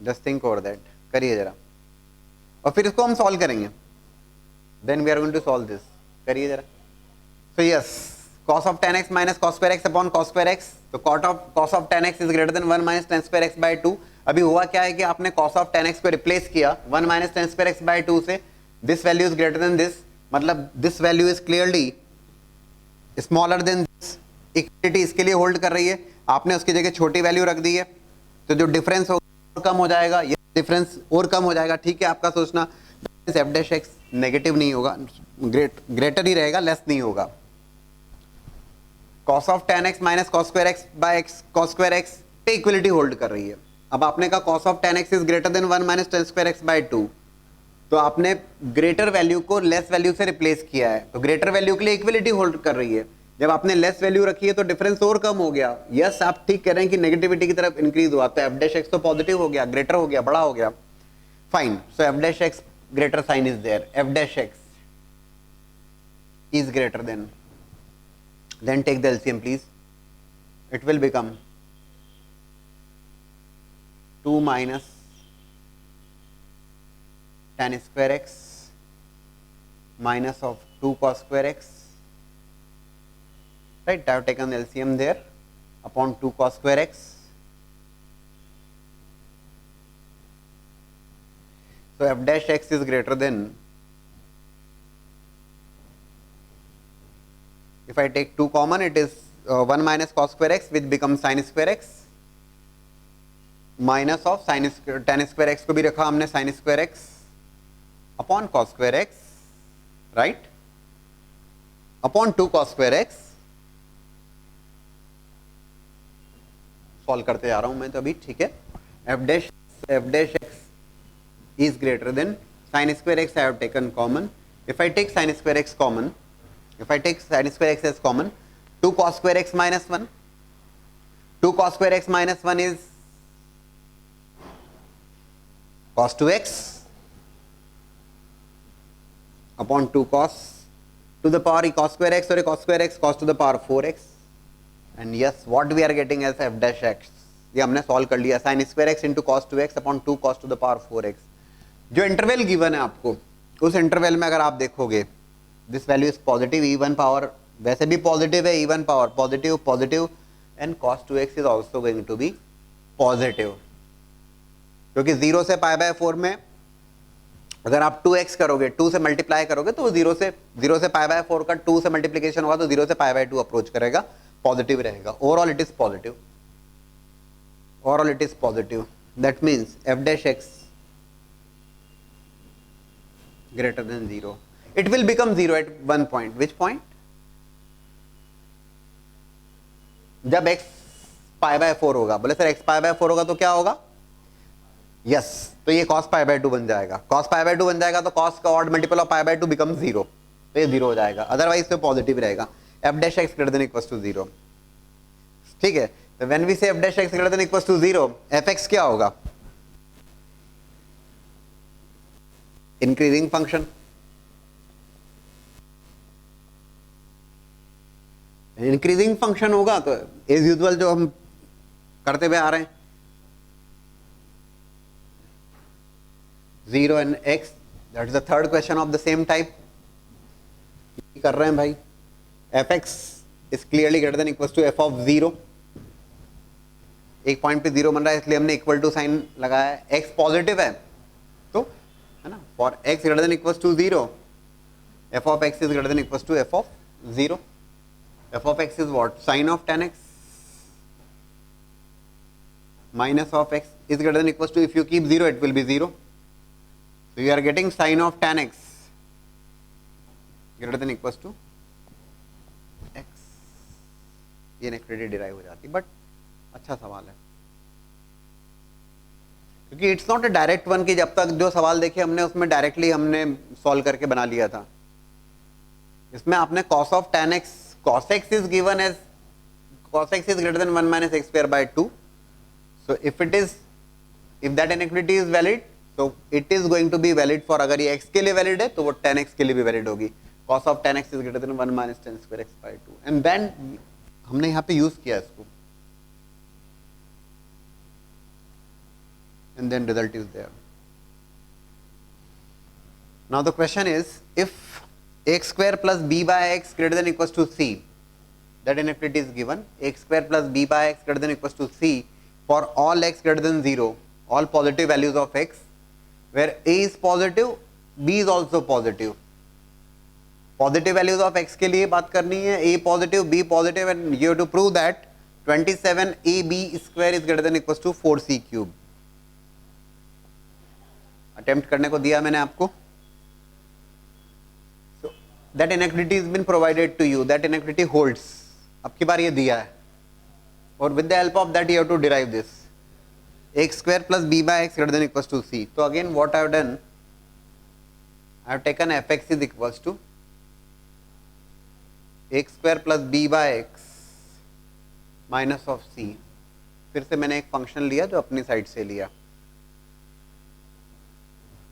Just think over that. करिए जरा, और फिर इसको हम सॉल्व करेंगे. Then we are going to solve this. करिए जरा. So yes, cos of tan x minus cos square x upon cos square x. तो cos of tan x is greater than 1 minus tan square x by 2. अभी हुआ क्या है कि आपने cos of tan x को रिप्लेस किया 1 minus tan square x by 2 से. This value is greater than this, मतलब this value is clearly smaller than this. Equity इसके लिए होल्ड कर रही है, आपने उसकी जगह छोटी वैल्यू रख दी है, तो जो डिफरेंस और कम हो जाएगा, ये डिफरेंस और कम हो जाएगा. ठीक है आपका सोचना. एफ डैश एक्स नेगेटिव नहीं होगा, ग्रेटर ही रहेगा, लेस नहीं होगा. cos of tan x minus cos square x by x cos square x पे इक्वलिटी होल्ड कर रही है. अब आपने कहा cos of tan x is greater than 1 minus tan square x by 2, तो आपने ग्रेटर वैल्यू को लेस वैल्यू से रिप्लेस किया है, तो ग्रेटर वैल्यू के लिए इक्वलिटी होल्ड कर रही है. जब आपने लेस वैल्यू रखी है तो डिफरेंस और कम हो गया. यस, आप ठीक कह रहे हैं कि नेगेटिविटी की तरफ इंक्रीज हुआ, तो एफ डैश एक्स तो पॉजिटिव हो गया, ग्रेटर हो गया, बड़ा हो गया. Fine. So f dash x greater sign is there. F dash x is greater than, then take the LCM please. It will become 2 minus tan square x minus of 2 cos square x, right? I have taken the LCM there, upon 2 cos square x. So f dash x is greater than, if I take 2 common, it is 1 minus cos square x, which becomes sin square x minus of tan square x को भी रखा हमने sin square x upon cos square x, right? Upon 2 cos square x. Solve करते जा रहा हूं मैं तो अभी. ठीक है. f dash x is greater than sin square x. I have taken common. If I take sin square x common, if I take sin square x as common, 2 cos square x minus 1, 2 cos square x minus 1 is cos 2x upon 2 cos to the power cos square x, or cos square x cos to the power 4x. And yes, what we are getting as f dash x, ये हमने सॉल्व कर लिया. sin square x into cos 2x upon 2 cos to the power 4x. जो इंटरवल गिवन है आपको, उस इंटरवल में अगर आप देखोगे, this value is positive, even power वैसे भी पॉजिटिव है, even power positive positive, and cos 2x is also going to be positive, क्योंकि 0 से पाई बाय 4 में अगर आप 2x करोगे, 2 से मल्टीप्लाई करोगे, तो 0 से पाई बाय 4 का 2 से मल्टीप्लीकेशन होगा, तो 0 से पाई बाय 2 अप्रोच करेगा, पॉजिटिव रहेगा. Overall it is positive, overall it is positive. That means f dash x greater than 0. It will become 0 at one point. Which point? जब x पाई बाय 4 होगा. बोले सर x पाई बाय 4 होगा तो क्या होगा? यस, तो ये cos पाई बाय 2 बन जाएगा. cos पाई बाय 2 बन जाएगा तो cos का odd multiple of pi by 2 become 0, तो ये 0 हो जाएगा. अदरवाइज तो पॉजिटिव रहेगा. f dash x greater than equals to 0. ठीक है. तो when we say f dash x greater than equals to 0, f x क्या होगा? इंक्रीजिंग फंक्शन, इंक्रीजिंग फंक्शन होगा तो एज यूजुअल जो हम करते हुए आ रहे हैं, 0 and x, that is the third question of the same type. कर रहे हैं भाई, fx is clearly greater than equals to f of 0. एक पॉइंट पे 0 बन रहा है इसलिए हमने इक्वल टू साइन लगाया है, x पॉजिटिव है तो है ना, for x greater than equals to 0, f of x is greater than equals to f of 0. f of x is what? Sin of tan x minus of x is greater than equals to, if you keep 0 it will be 0. So you are getting sin of tan x greater than equals to x. ये नेक्रेडिट डिराइव हो जाती, बट अच्छा सवाल है क्योंकि it's not a direct one कि जब तक जो सवाल देखे हमने उसमें डायरेक्टली हमने सॉल्व करके बना लिया था. इसमें आपने cos of tan x, cos x is given as cos x is greater than 1 minus x square by 2. So if that inequality is valid, तो it is going to be valid for, अगर ये x के लिए वैलिड है तो वो tan x के लिए भी वैलिड होगी. cos of tan x is greater than 1 minus tan square x by 2, and then हमने यहाँ पे यूज किया इसको, and then result is there. Now the question is if x square plus b by x greater than equals to c, that inequality is given, x square plus b by x greater than equals to c for all x greater than 0, all positive values of x, where a is positive, b is also positive. Positive values of x के लिए बात करनी है, a positive, b positive, and you have to prove that 27ab square is greater than equals to 4c cube. Attempt करने को दिया मैंने आपको. So that inequality has been provided to you, that inequality holds. अब की बार ये दिया है और with the help of that you have to derive this. x square plus b by x greater than equals to c. So again what I have done, I have taken fx is equals to x square plus b by x minus of c. फिर से मैंने एक फंक्शन लिया जो अपनी साइड से लिया.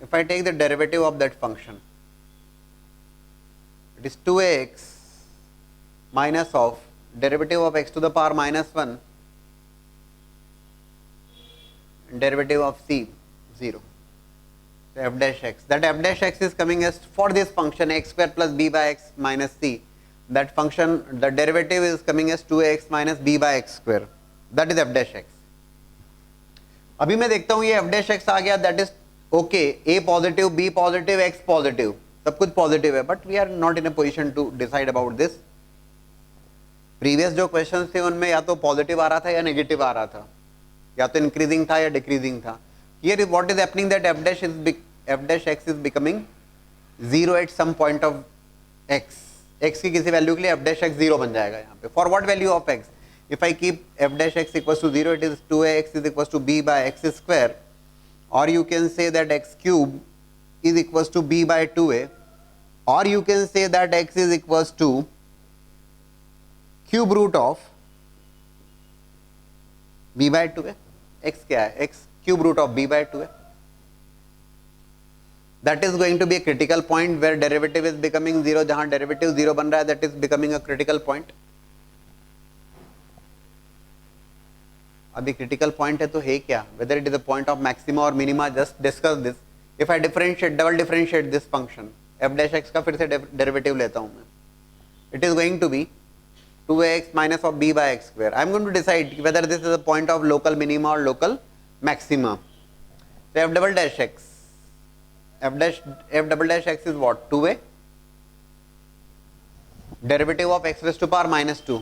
If I take the derivative of that function, it is 2x minus of derivative of x to the power minus 1 derivative of c 0, so f dash x, that f dash x is coming as, for this function x square plus b by x minus c, that function the derivative is coming as 2x minus b by x square, that is f dash x. अभी मैं देखता हूँ ये f dash x आ गया, that is okay, a positive, b positive, x positive, सब कुछ पॉजिटिव है, but we are not in a position to decide about this. Previous जो क्वेश्चन थे उनमें या तो पॉजिटिव आ रहा था या नेगेटिव आ रहा था, या तो इंक्रीजिंग था या डिक्रीजिंग था. Here what is happening that f dash x is becoming 0 at some point of x की किसी वैल्यू के लिए f dash x 0 बन जाएगा यहाँ पे. For what value of x? If I keep f dash x equals to 0, it is 2x is equals to b by x square, और you can say that x cube is equals to b by 2a, or you can say that x is equals to cube root of b by 2a. x क्या है? x cube root of b by 2a. That is going to be a critical point where derivative is becoming 0. जहां derivative 0 बन रहा है, that is becoming a critical point. अभी critical point है तो है क्या? Whether it is a point of maxima or minima, just discuss this. If I differentiate, double differentiate this function, f dash x का फिर से derivative लेता हूँ मैं, it is going to be 2x minus of b by x square. I am going to decide whether this is a point of local minima or local maxima. So f double dash x, f double dash x is what? 2a, derivative of x raised to power minus 2,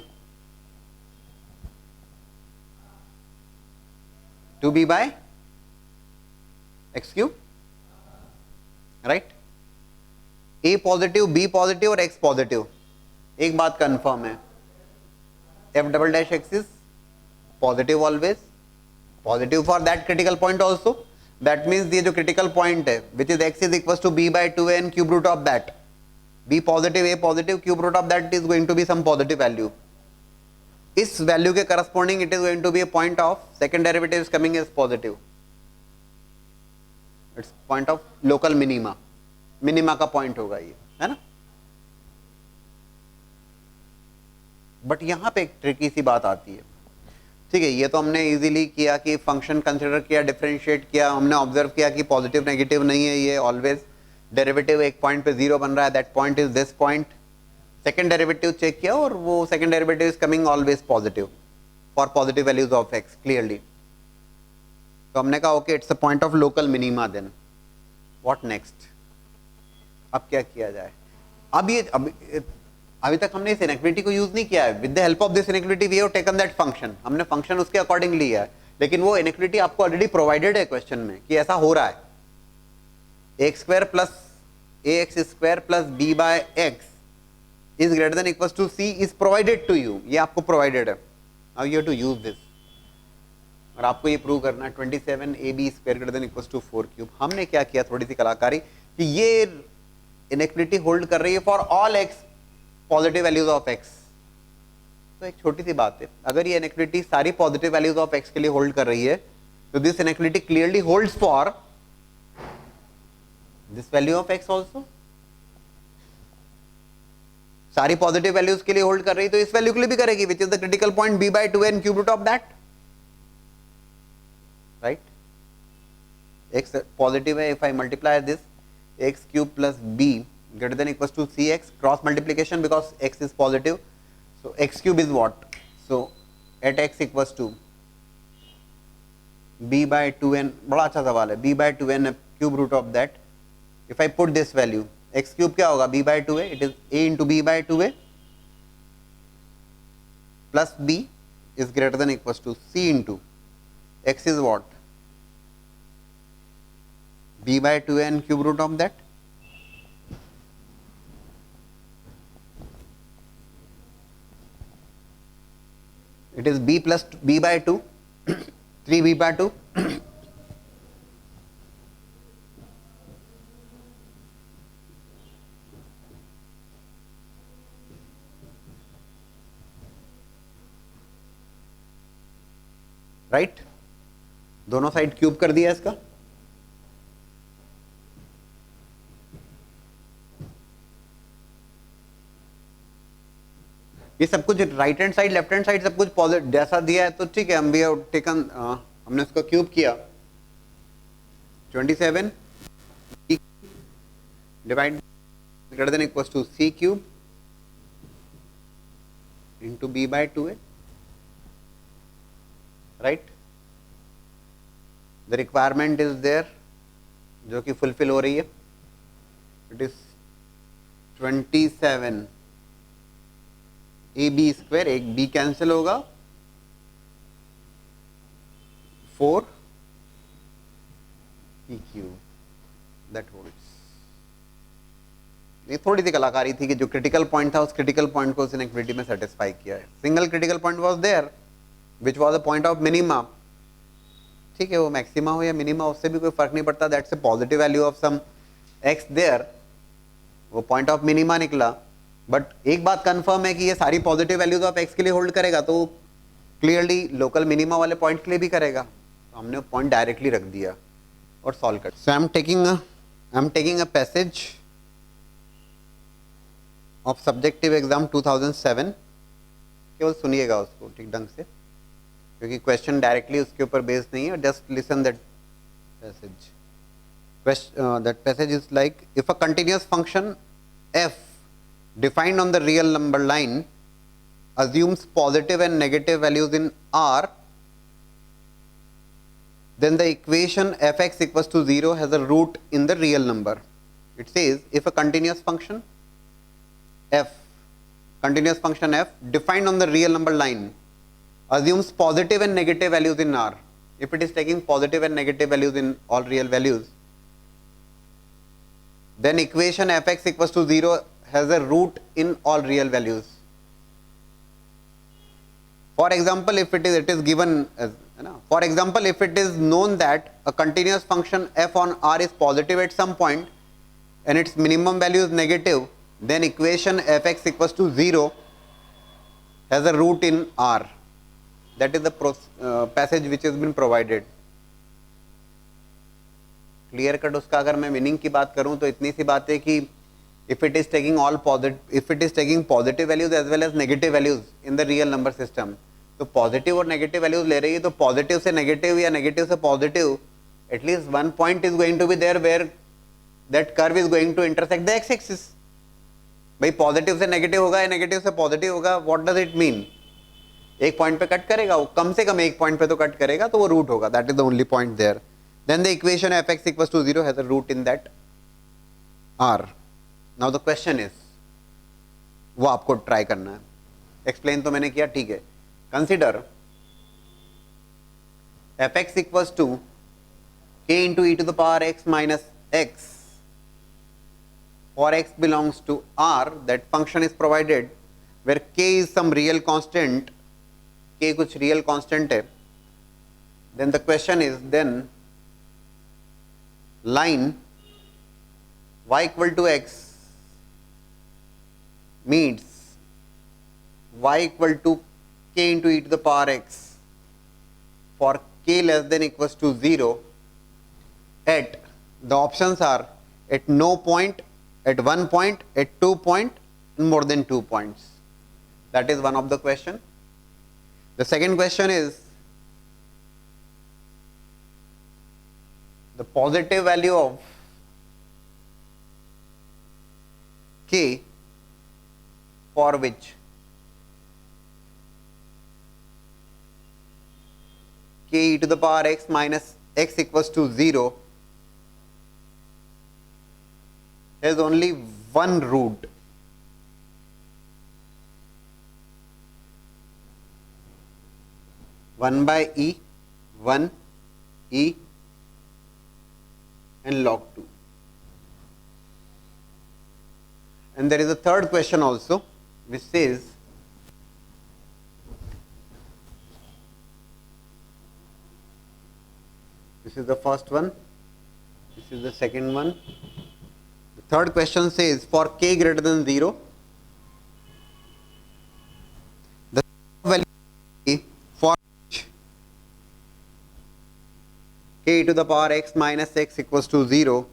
2b by x cube, right. A positive, b positive और एक्स पॉजिटिव. एक बात कंफर्म है, f double dash x is positive always, positive for that critical point also. That means ये जो क्रिटिकल पॉइंट है which is x is equal to b by 2a and cube root of that, b positive, a positive, cube root of that is going to be some positive value. इस वैल्यू के corresponding it is going to be a point of second derivative is coming as positive. It's point of local minima. Minima का पॉइंट होगा ये, है ना। बट यहां पे एक ट्रिकी सी बात आती है, ठीक है। ये तो हमने इजीली किया कि फंक्शन कंसिडर किया, डिफरेंशिएट किया, हमने ऑब्जर्व किया कि पॉजिटिव नेगेटिव नहीं है, ये ऑलवेज डेरिवेटिव एक पॉइंट पे जीरो बन रहा है, that point is this point. Second derivative check किया और वो second derivative is coming always positive for positive values of x clearly. तो हमने कहा okay it's a point of local minima. Then what next, अब क्या किया जाए। अब ये अभी तक हमने इस इनइक्वालिटी को यूज नहीं किया है। With the help of this inequality we have taken that function, हमने फंक्शन उसके अकॉर्डिंग लिया है, लेकिन वो इनइक्वालिटी आपको ऑलरेडी प्रोवाइडेड है क्वेश्चन में कि ऐसा हो रहा है। X square plus a x square plus b by x is greater than equals to c is provided to you, ये आपको प्रोवाइडेड है। Now you have to use this, और आपको ये प्रूव करना है 27 a b square greater than equals to 4 cube. हमने क्या किया, थोड़ी सी कलाकारी, कि ये इनइक्वालिटी होल्ड कर रही है for all x positive values of x. तो एक छोटी सी बात है, अगर ये इनइक्वालिटी सारी पॉजिटिव वैल्यूज ऑफ एक्स के लिए होल्ड कर रही है, तो this inequality clearly holds for this value of x also. सारी पॉजिटिव वैल्यूज के लिए होल्ड कर रही है, तो इस वैल्यू के लिए भी करेगी, which is the critical point b by 2n cube root of that, right. x positive है, if I multiply this x cube plus b greater than equals to cx, cross multiplication because x is positive, so x cube is what, so at x equals to b by 2n, बड़ा अच्छा सवाल है, b by 2n cube root of that, if I put this value x cube क्या होगा, b by 2a, it is a into b by 2a plus b is greater than equals to c into x is what, b by 2n cube root of that, it is b plus b by 2 3b by 2 right. दोनों साइड क्यूब कर दिया इसका, ये सब कुछ right hand side left hand side सब कुछ पॉजिटिव जैसा दिया है, तो ठीक है। हम भी टेकन हमने उसको क्यूब किया, 27 divide greater than equals to c cube into b by 2a, right. The requirement is there, जो कि फुलफिल हो रही है। It is 27 a b square, एक बी कैंसिल होगा, 4 ई क्यूब दैट होल्ड्स। ये थोड़ी सी कलाकारी थी कि जो क्रिटिकल पॉइंट था उस क्रिटिकल पॉइंट को उस इनइक्वालिटी में सेटिस्फाई किया है। Single critical point was there which was a point of minima, ठीक है। वो मैक्सिमा हो या मिनिमा उससे भी कोई फर्क नहीं पड़ता, that's a positive value of some x there, वो पॉइंट ऑफ मिनिमा निकला। बट एक बात कंफर्म है कि ये सारी पॉजिटिव वैल्यूज ऑफ एक्स के लिए होल्ड करेगा, तो क्लियरली लोकल मिनिमा वाले पॉइंट के लिए भी करेगा। तो हमने पॉइंट डायरेक्टली रख दिया और सॉल्व कर। So I am taking a passage of subjective exam 2007, केवल सुनिएगा उसको ठीक ढंग से, क्योंकि क्वेश्चन डायरेक्टली उसके ऊपर बेस्ड नहीं है, just listen that passage. That passage is like, if a continuous function f defined on the real number line assumes positive and negative values in R, then the equation fx equals to 0 has a root in the real number. It says if a continuous function f defined on the real number line assumes positive and negative values in R, if it is taking positive and negative values in all real values, then equation fx equals to 0 has a root in all real values. For example, if it is given as, for example, if it is known that a continuous function f on R is positive at some point and its minimum value is negative, then equation fx equals to 0 has a root in R. That is the passage which has been provided. Clear cut उसका अगर मैं मीनिंग की बात करूं तो इतनी सी बात है कि if it is taking positive values as well as negative values in the real number system, तो पॉजिटिव और नेगेटिव वैल्यूज ले रही है, तो पॉजिटिव से नेगेटिव या नेगेटिव से positive, at least one point is going to be there where that curve is going to intersect the x axis. भाई पॉजिटिव से नेगेटिव होगा या नेगेटिव से पॉजिटिव होगा, व्हाट डज इट मीन? एक पॉइंट पे कट करेगा वो, कम से कम एक पॉइंट पे तो कट करेगा, तो वो रूट होगा, that is the only point there. Then the equation f x equals to 0 has a root in that R. Now the question is, वो आपको ट्राई करना है। एक्सप्लेन तो मैंने किया, ठीक है। Consider f x equals to k into e to the power x minus x for x belongs to R, that function is provided where k is some real constant, k कुछ real constant है, then the question is, then line y equal to x meets y equal to k into e to the power x for k less than equals to 0 at, the options are at no point, at 1 point, at 2 point, and more than 2 points. That is one of the question. The second question is, the positive value of k for which k e to the power x minus x equals to 0 has only one root. One by e, 1 e and log 2. And there is a third question also, which says this is the first one, this is the second one. The third question says for k greater than 0, the value for which k to the power x minus x equals to 0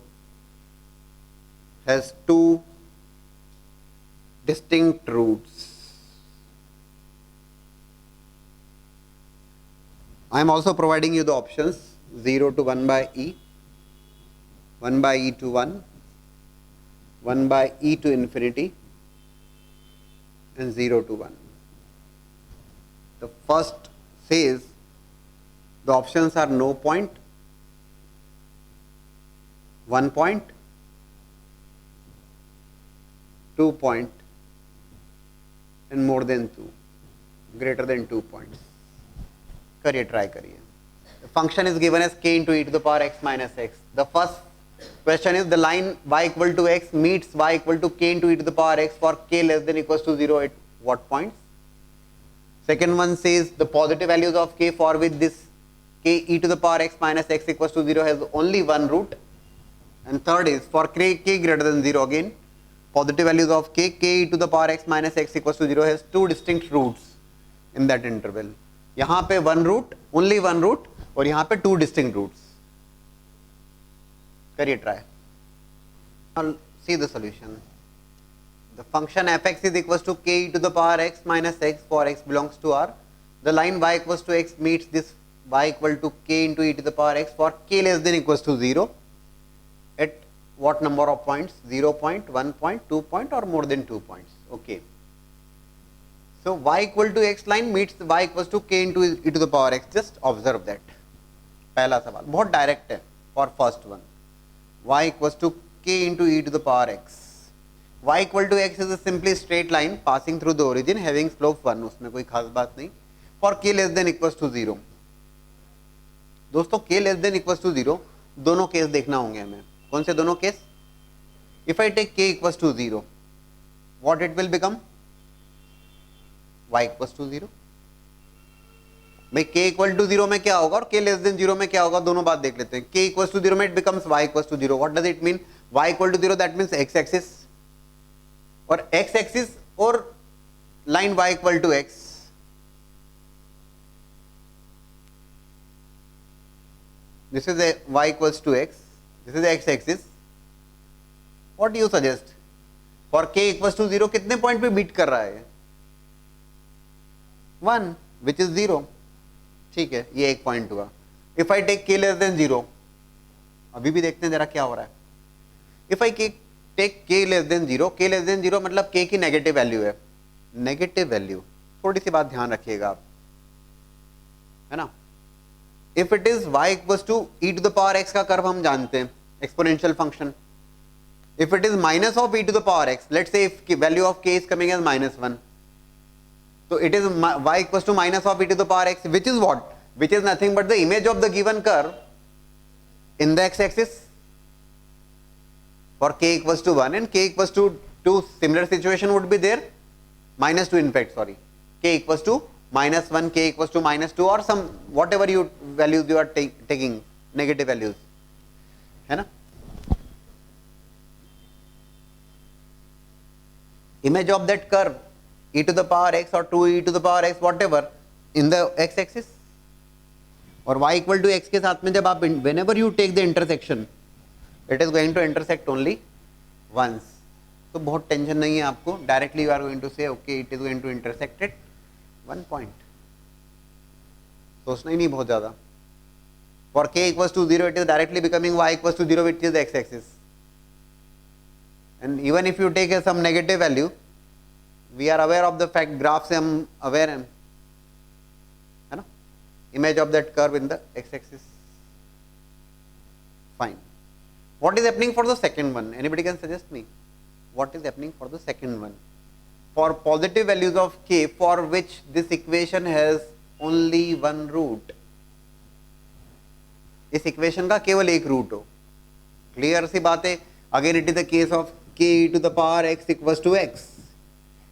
has two distinct roots. I am also providing you the options 0 to 1 by e, 1 by e to 1, 1 by e to infinity, and 0 to 1. The first says the options are no point, 1 point, 2 point, and more than 2, greater than 2 points. करिए, ट्राई करिए. The function is given as k into e to the power x minus x. The first question is the line y equal to x meets y equal to k into e to the power x for k less than equals to 0 at what points? Second one says the positive values of k for which this k e to the power x minus x equals to 0 has only one root. And third is for k greater than 0, again positive values of k e to the power x minus x equals to 0 has two distinct roots in that interval. यहाँ पे one root, only one root, और यहाँ पे टू डिस्टिंक्ट रूट्स. करिए try. See the solution. The function fx is equals to k e to the power x minus x for x belongs to R. The line y equals to x meets this y equal to k into e to the power x for k less than equals to 0 at what number of points? 0 point, 1 point, 2 point, or more than 2 points. Okay. So y equal to x line meets y equals to k into e to the power x. Just observe that. पहला सवाल बहुत डायरेक्ट है. For first one, y equals to k into e to the power x. y equal to x is a simply straight line passing through the origin having slope 1. उसमें कोई खास बात नहीं. For k less than equals to 0. दोस्तों k less than equals to 0 दोनों केस देखना होंगे हमें. कौन से दोनों case? If I take k equals to 0, what it will become? y equals to 0. भाई k equal to 0 में क्या होगा और k less than 0 में क्या होगा, दोनों बात देख लेते हैं. k equals to 0 में it becomes y equals to 0. What does it mean? y equal to 0, that means x axis, और x axis और line y equal to x. This is a y equals to x, this is x axis, what you suggest for k equals to 0 कितने पॉइंट पे बीट कर रहा है? 1 विच इज 0, ठीक है, ये एक पॉइंट हुआ. If I take k less than 0, अभी भी देखते हैं जरा क्या हो रहा है. If I take k less than 0, k less than 0 मतलब k की नेगेटिव वैल्यू है. नेगेटिव वैल्यू, थोड़ी सी बात ध्यान रखिएगा आप, है ना. If it is y equals to e to the power x का कर्व हम जानते हैं, exponential function. If it is minus of e to the power x, let's say if value of k is coming as -1, so it is y equals to minus of e to the power x, which is what? Which is nothing but the image of the given curve in the x-axis for k equals to 1 and k equals to 2. Similar situation would be there, -2 in fact, sorry, k equals to -1, k equals to -2 or some whatever you values you are taking, negative values, है ना. Image of that curve e to the power x or 2e to the power x whatever in the x axis, और y equal to x के साथ में जब आप whenever you take the intersection it is going to intersect only once. तो बहुत टेंशन नहीं है आपको, directly you are going to say okay it is going to intersect at one point, सोचना ही नहीं बहुत ज़्यादा. For k equals to 0 it is directly becoming y equals to 0 which is the x axis, and even if you take some negative value we are aware of the fact, graph से हम अवेयर हैं, है ना, image of that curve in the x axis. Fine. What is happening for the second one? Anybody can suggest me what is happening for the second one? For positive values of k for which this equation has only one root, इस इक्वेशन का केवल एक रूट हो. क्लियर सी बात है. Again it is the case of k to the power x equals to x,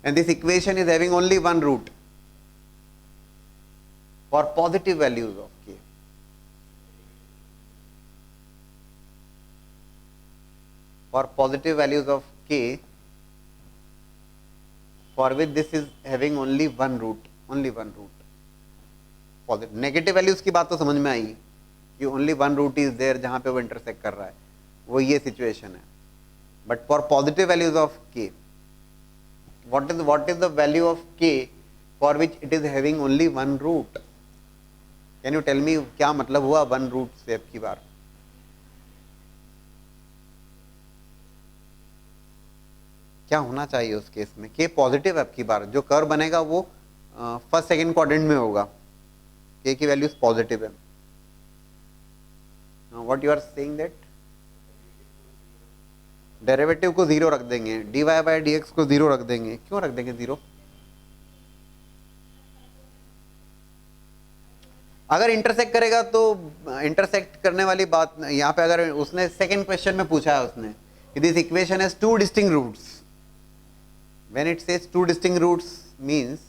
and this equation is having only one root for positive values of k. For positive values of k for which this is having only one root, positive. Negative values की बात तो समझ में आई कि only one root is there जहां पे वो इंटरसेक्ट कर रहा है, वो ये सिचुएशन है. But for positive values of के, what is the value of k for which it is having only one root? Can you tell me क्या मतलब हुआ वन रूट से अब की बार? क्या होना चाहिए उस केस में? k पॉजिटिव अब की बार, जो कर्व बनेगा वो फर्स्ट सेकंड क्वाड्रेंट में होगा, k की वैल्यूज पॉजिटिव है. What you are saying that derivative को जीरो रख देंगे, dy बाई dx को जीरो रख देंगे. क्यों रख देंगे जीरो? अगर इंटरसेक्ट करेगा तो इंटरसेक्ट करने वाली बात यहाँ पे, अगर उसने सेकंड क्वेश्चन में पूछा है उसने कि this equation has two distinct roots, when it says two distinct roots means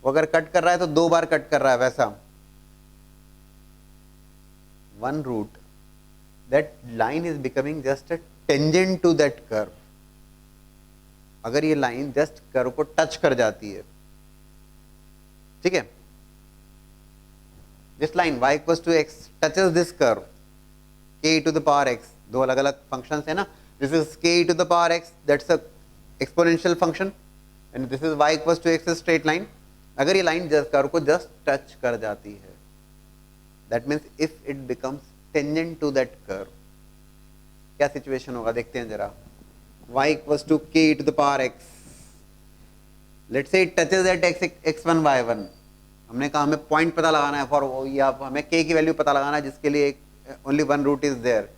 वो अगर कट कर रहा है तो दो बार कट कर रहा है, वैसा one root, that line is becoming just a tangent to that curve. अगर ये लाइन जस्ट कर्व को टच कर जाती है, ठीक है, this line y equals to x touches this curve k to the power x, दो अलग अलग फंक्शंस है ना, this is k to the power x, that's a exponential function, and this is y equals to x straight line. अगर ये लाइन जस्ट कर्व को जस्ट टच कर जाती है, that means if it becomes tangent to that curve, क्या सिचुएशन होगा देखते हैं जरा. y equals to k to the power x, let's say it touches at x1 y1. हमने कहा हमें पॉइंट पता लगाना है फॉर, या हमें k की वैल्यू पता लगाना है जिसके लिए only one root is there.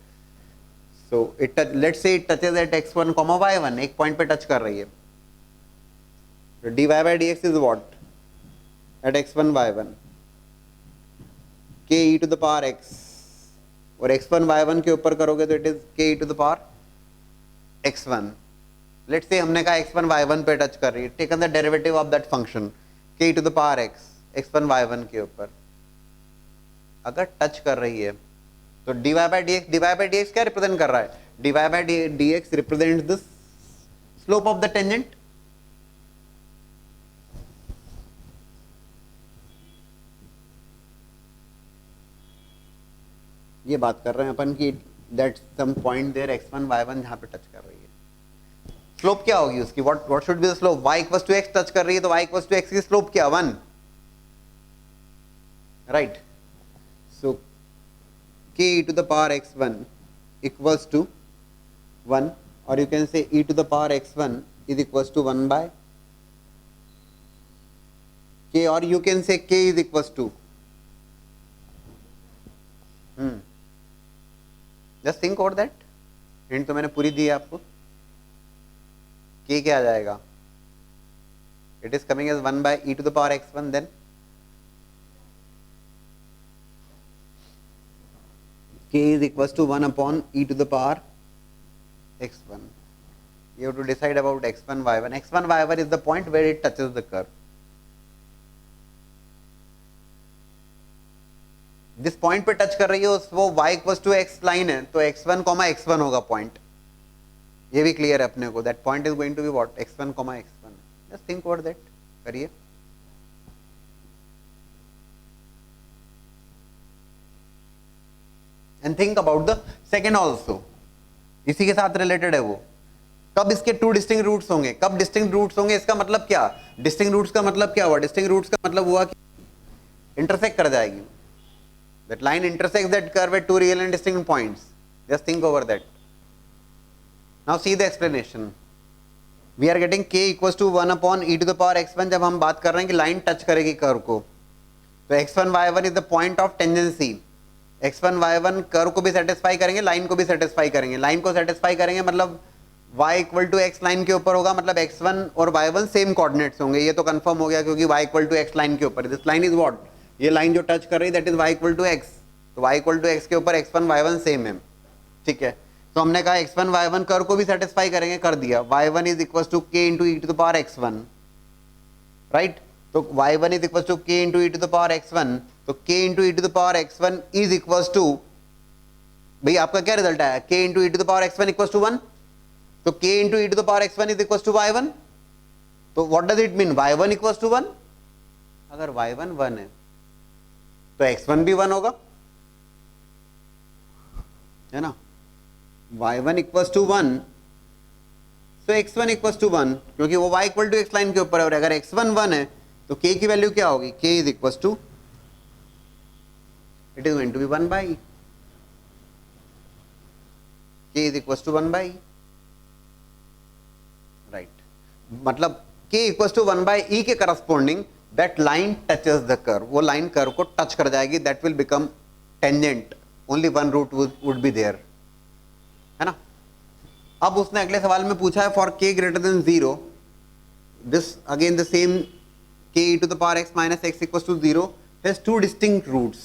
So it let's say it touches at x1 y1, एक पॉइंट पे टच कर रही है. dy by dx is what at x1 y1 k e to the power x, और x1 y1 के ऊपर करोगे तो it is k e to the power x1. Let's say हमने कहा x1 y1 पे टच कर रही है, taken the derivative of that function k e to the power x x1 y1 के ऊपर अगर टच कर रही है तो dy बाई dx क्या रिप्रेजेंट कर रहा है? dy by dx represents the slope of the tangent. ये बात कर रहे हैं अपन की that some point there x1 y1 जहां पे टच कर रही है। स्लोप क्या होगी उसकी, what should be the slope, y equals to x touch कर रही है तो y इक्वल्स टू x की स्लोप क्या 1, right. So k e to the power x1 equals to 1, or you can say e to the power x1 is equals to 1 by k, or you can say k is equals to just think over that. Hint तो मैंने पूरी दी है आपको। k क्या आ जाएगा, it is coming as 1 by e to the power x1, then k is equals to 1 upon e to the power x1. You have to decide about x1 y1. x1 y1 is the point where it touches the curve. जिस पॉइंट पे टच कर रही है वो y equals to x line है, तो x1 x1 होगा पॉइंट। ये भी क्लियर है अपने को, that point is going to be what, x1 x1। Just think over that, करिए। And think about the second also, इसी के साथ रिलेटेड है वो। कब इसके टू डिस्टिंक्ट रूट्स होंगे, कब डिस्टिंक्ट रूट्स होंगे, इसका मतलब क्या, डिस्टिंक्ट रूट्स का मतलब क्या हुआ, डिस्टिंक्ट रूट्स का मतलब हुआ कि इंटरसेक्ट कर जाएगी। That line intersects that curve at two real and distinct points. Just think over that. Now see the explanation. We are getting k equals to 1 upon e to the power x1 जब हम बात कर रहे हैं कि लाइन टच करेगी कर्व को, तो x1 y1 is the point of tangency. x1 y1 curve को भी सेटिस्फाई करेंगे, लाइन को भी सेटिस्फाई करेंगे। लाइन को सेटिस्फाई करेंगे मतलब y equal to x line के ऊपर होगा, मतलब x1 और y1 सेम कोऑर्डिनेट्स होंगे। ये तो कंफर्म हो गया क्योंकि y equal to x line के ऊपर, दिस लाइन इज व्हाट, ये लाइन जो टच कर रही है that is y equal to x, तो y इक्वल टू x के ऊपर x1 y1 सेम है, ठीक है। तो हमने कहा x1 y1 कर्व को भी सेटिस्फाई करेंगे, कर दिया। y1 is equal to k into e to the power x1, right. तो y1 is equal to k into e to the power x1, तो k into e to the power x1 is equal to, भाई आपका क्या रिजल्ट आया, k into e to the power x1 equal to 1, तो k into e to the power x1 is equal to y1, तो what does it mean, y1 equal to 1। अगर y1 1 है तो x1 भी 1 होगा, है ना। y1 इक्वल्स टू 1, तो x1 इक्वल्स टू 1, क्योंकि वो y equal to x line के ऊपर है। और अगर x1 1 है तो k की वैल्यू क्या होगी, k is equals to, it is going to be 1 by, k is equals to 1 by, right. मतलब k equals to 1 by e के corresponding that line touches the curve, वो लाइन कर्व को टच कर जाएगी, that will become tangent, only one route would be there, है ना। अब उसने अगले सवाल में पूछा है for k greater than 0, this again the same k e to the power x minus x equals to 0 has two distinct roots।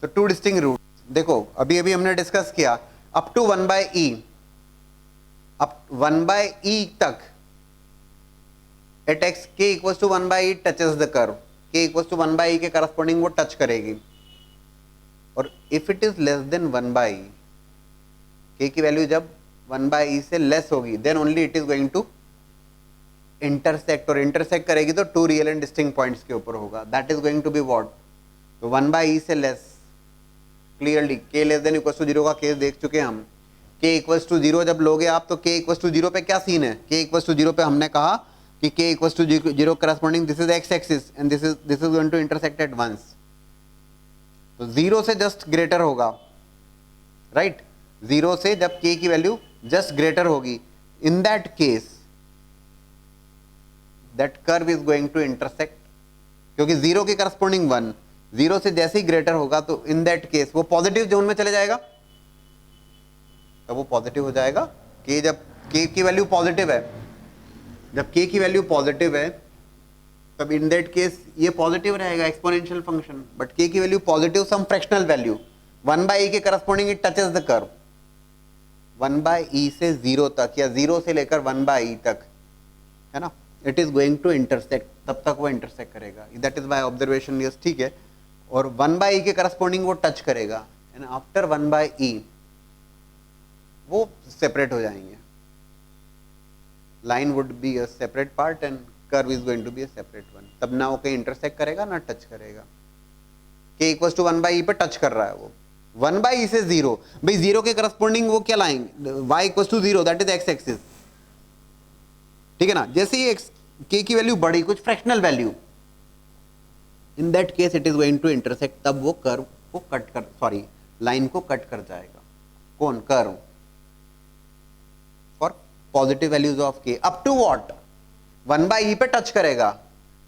तो two distinct roots देखो, अभी अभी हमने डिस्कस किया up to 1 by e, up 1 by e तक at x k equals to 1 by e touches the curve, k equals to 1 by e के corresponding वो टच करेगी। और if it is less than 1 by e, k की वैल्यू जब 1 by e से लेस होगी, then only it is going to intersect, और intersect करेगी तो two real and distinct points के ऊपर होगा, that is going to be what, तो 1 by e से less, clearly k less than equals to 0 का केस देख चुके हैं हम। k इक्वल्स टू 0 जब लोगे आप, तो k इक्वल्स टू 0 पे क्या सीन है, k इक्वल्स टू 0 पे हमने कहा कि k equals to 0 corresponding this is x axis and this is going to intersect at once, तो 0 से जस्ट ग्रेटर होगा, राइट। 0 से जब k की वैल्यू जस्ट ग्रेटर होगी, in that case that curve is going to intersect, क्योंकि 0 के करस्पॉन्डिंग 1, 0 से जैसे ही ग्रेटर होगा तो इन दैट केस वो पॉजिटिव जोन में चले जाएगा, तब वो पॉजिटिव हो जाएगा। k जब k की वैल्यू पॉजिटिव है, जब k की वैल्यू पॉजिटिव है तब इन दैट केस ये पॉजिटिव रहेगा एक्सपोनेंशियल फंक्शन, बट k की value positive some fractional value 1 by e के corresponding it touches the curve, 1 by e से 0 तक या 0 से लेकर 1 बाई e तक, है ना, it is going to intersect, तब तक वो इंटरसेक्ट करेगा, that is by observation, yes ठीक है। और 1 बाई e के करस्पॉन्डिंग वो टच करेगा, एंड आफ्टर 1 बाई e वो सेपरेट हो जाएंगे, line would be a separate part and curve is going to be a separate one, तब ना वो कहीं इंटरसेक्ट करेगा ना टच करेगा। k equals to 1 by e पे टच कर रहा है वो, 1 बाई ई से 0, भाई 0 के करस्पॉन्डिंग वो क्या लाएंगे, y equal to 0, that is x axis, ठीक है ना। जैसे ही एक्स के की वैल्यू बढ़ी, कुछ fractional value, in that case it is going to intersect, तब वो कर्व को कट कर, सॉरी लाइन को कट कर जाएगा, कौन, curve, for positive values of के up to what, 1 by e पे टच करेगा,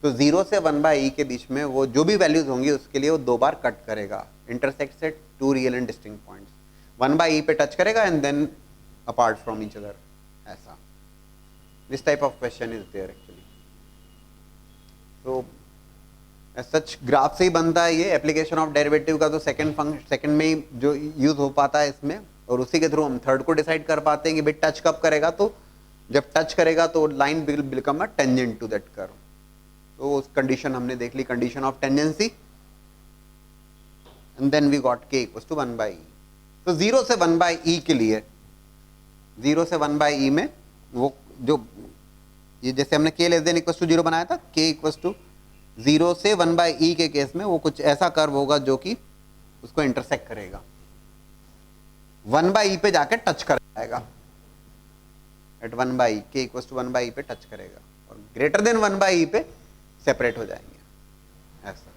तो 0 से 1 बाई ई के बीच में वो जो भी वैल्यूज होंगी उसके लिए वो 2 बार कट करेगा, intersects at 2 real and distinct points, 1 by e पे टच करेगा and then apart from each other, ऐसा, this type of question is there actually. तो सच ग्राफ से ही बनता है ये, एप्लीकेशन ऑफ डेरिवेटिव का तो सेकंड में ही जो यूज हो पाता है इसमें, और उसी के थ्रू हम थर्ड को डिसाइड कर पाते हैं कि भाई टच कब करेगा, तो जब टच करेगा तो line will become a tangent to that curve, तो उस कंडीशन हमने देख ली, condition of tangency, and then we got k equals to 1 by e. तो 0 से 1 बाई ई के लिए, 0 से 1 बाई ई में वो जो ये जैसे हमने k less than equals to 0 बनाया था, k इक्वल्स टू 0 से 1 बाई ई के केस में वो कुछ ऐसा कर्व होगा जो कि उसको इंटरसेक्ट करेगा, 1 बाई ई पे जाके टच कर जाएगा, at 1 by k equals to 1 by e पे टच करेगा, और ग्रेटर देन 1 बाई ई पे सेपरेट हो जाएंगे, ऐसा।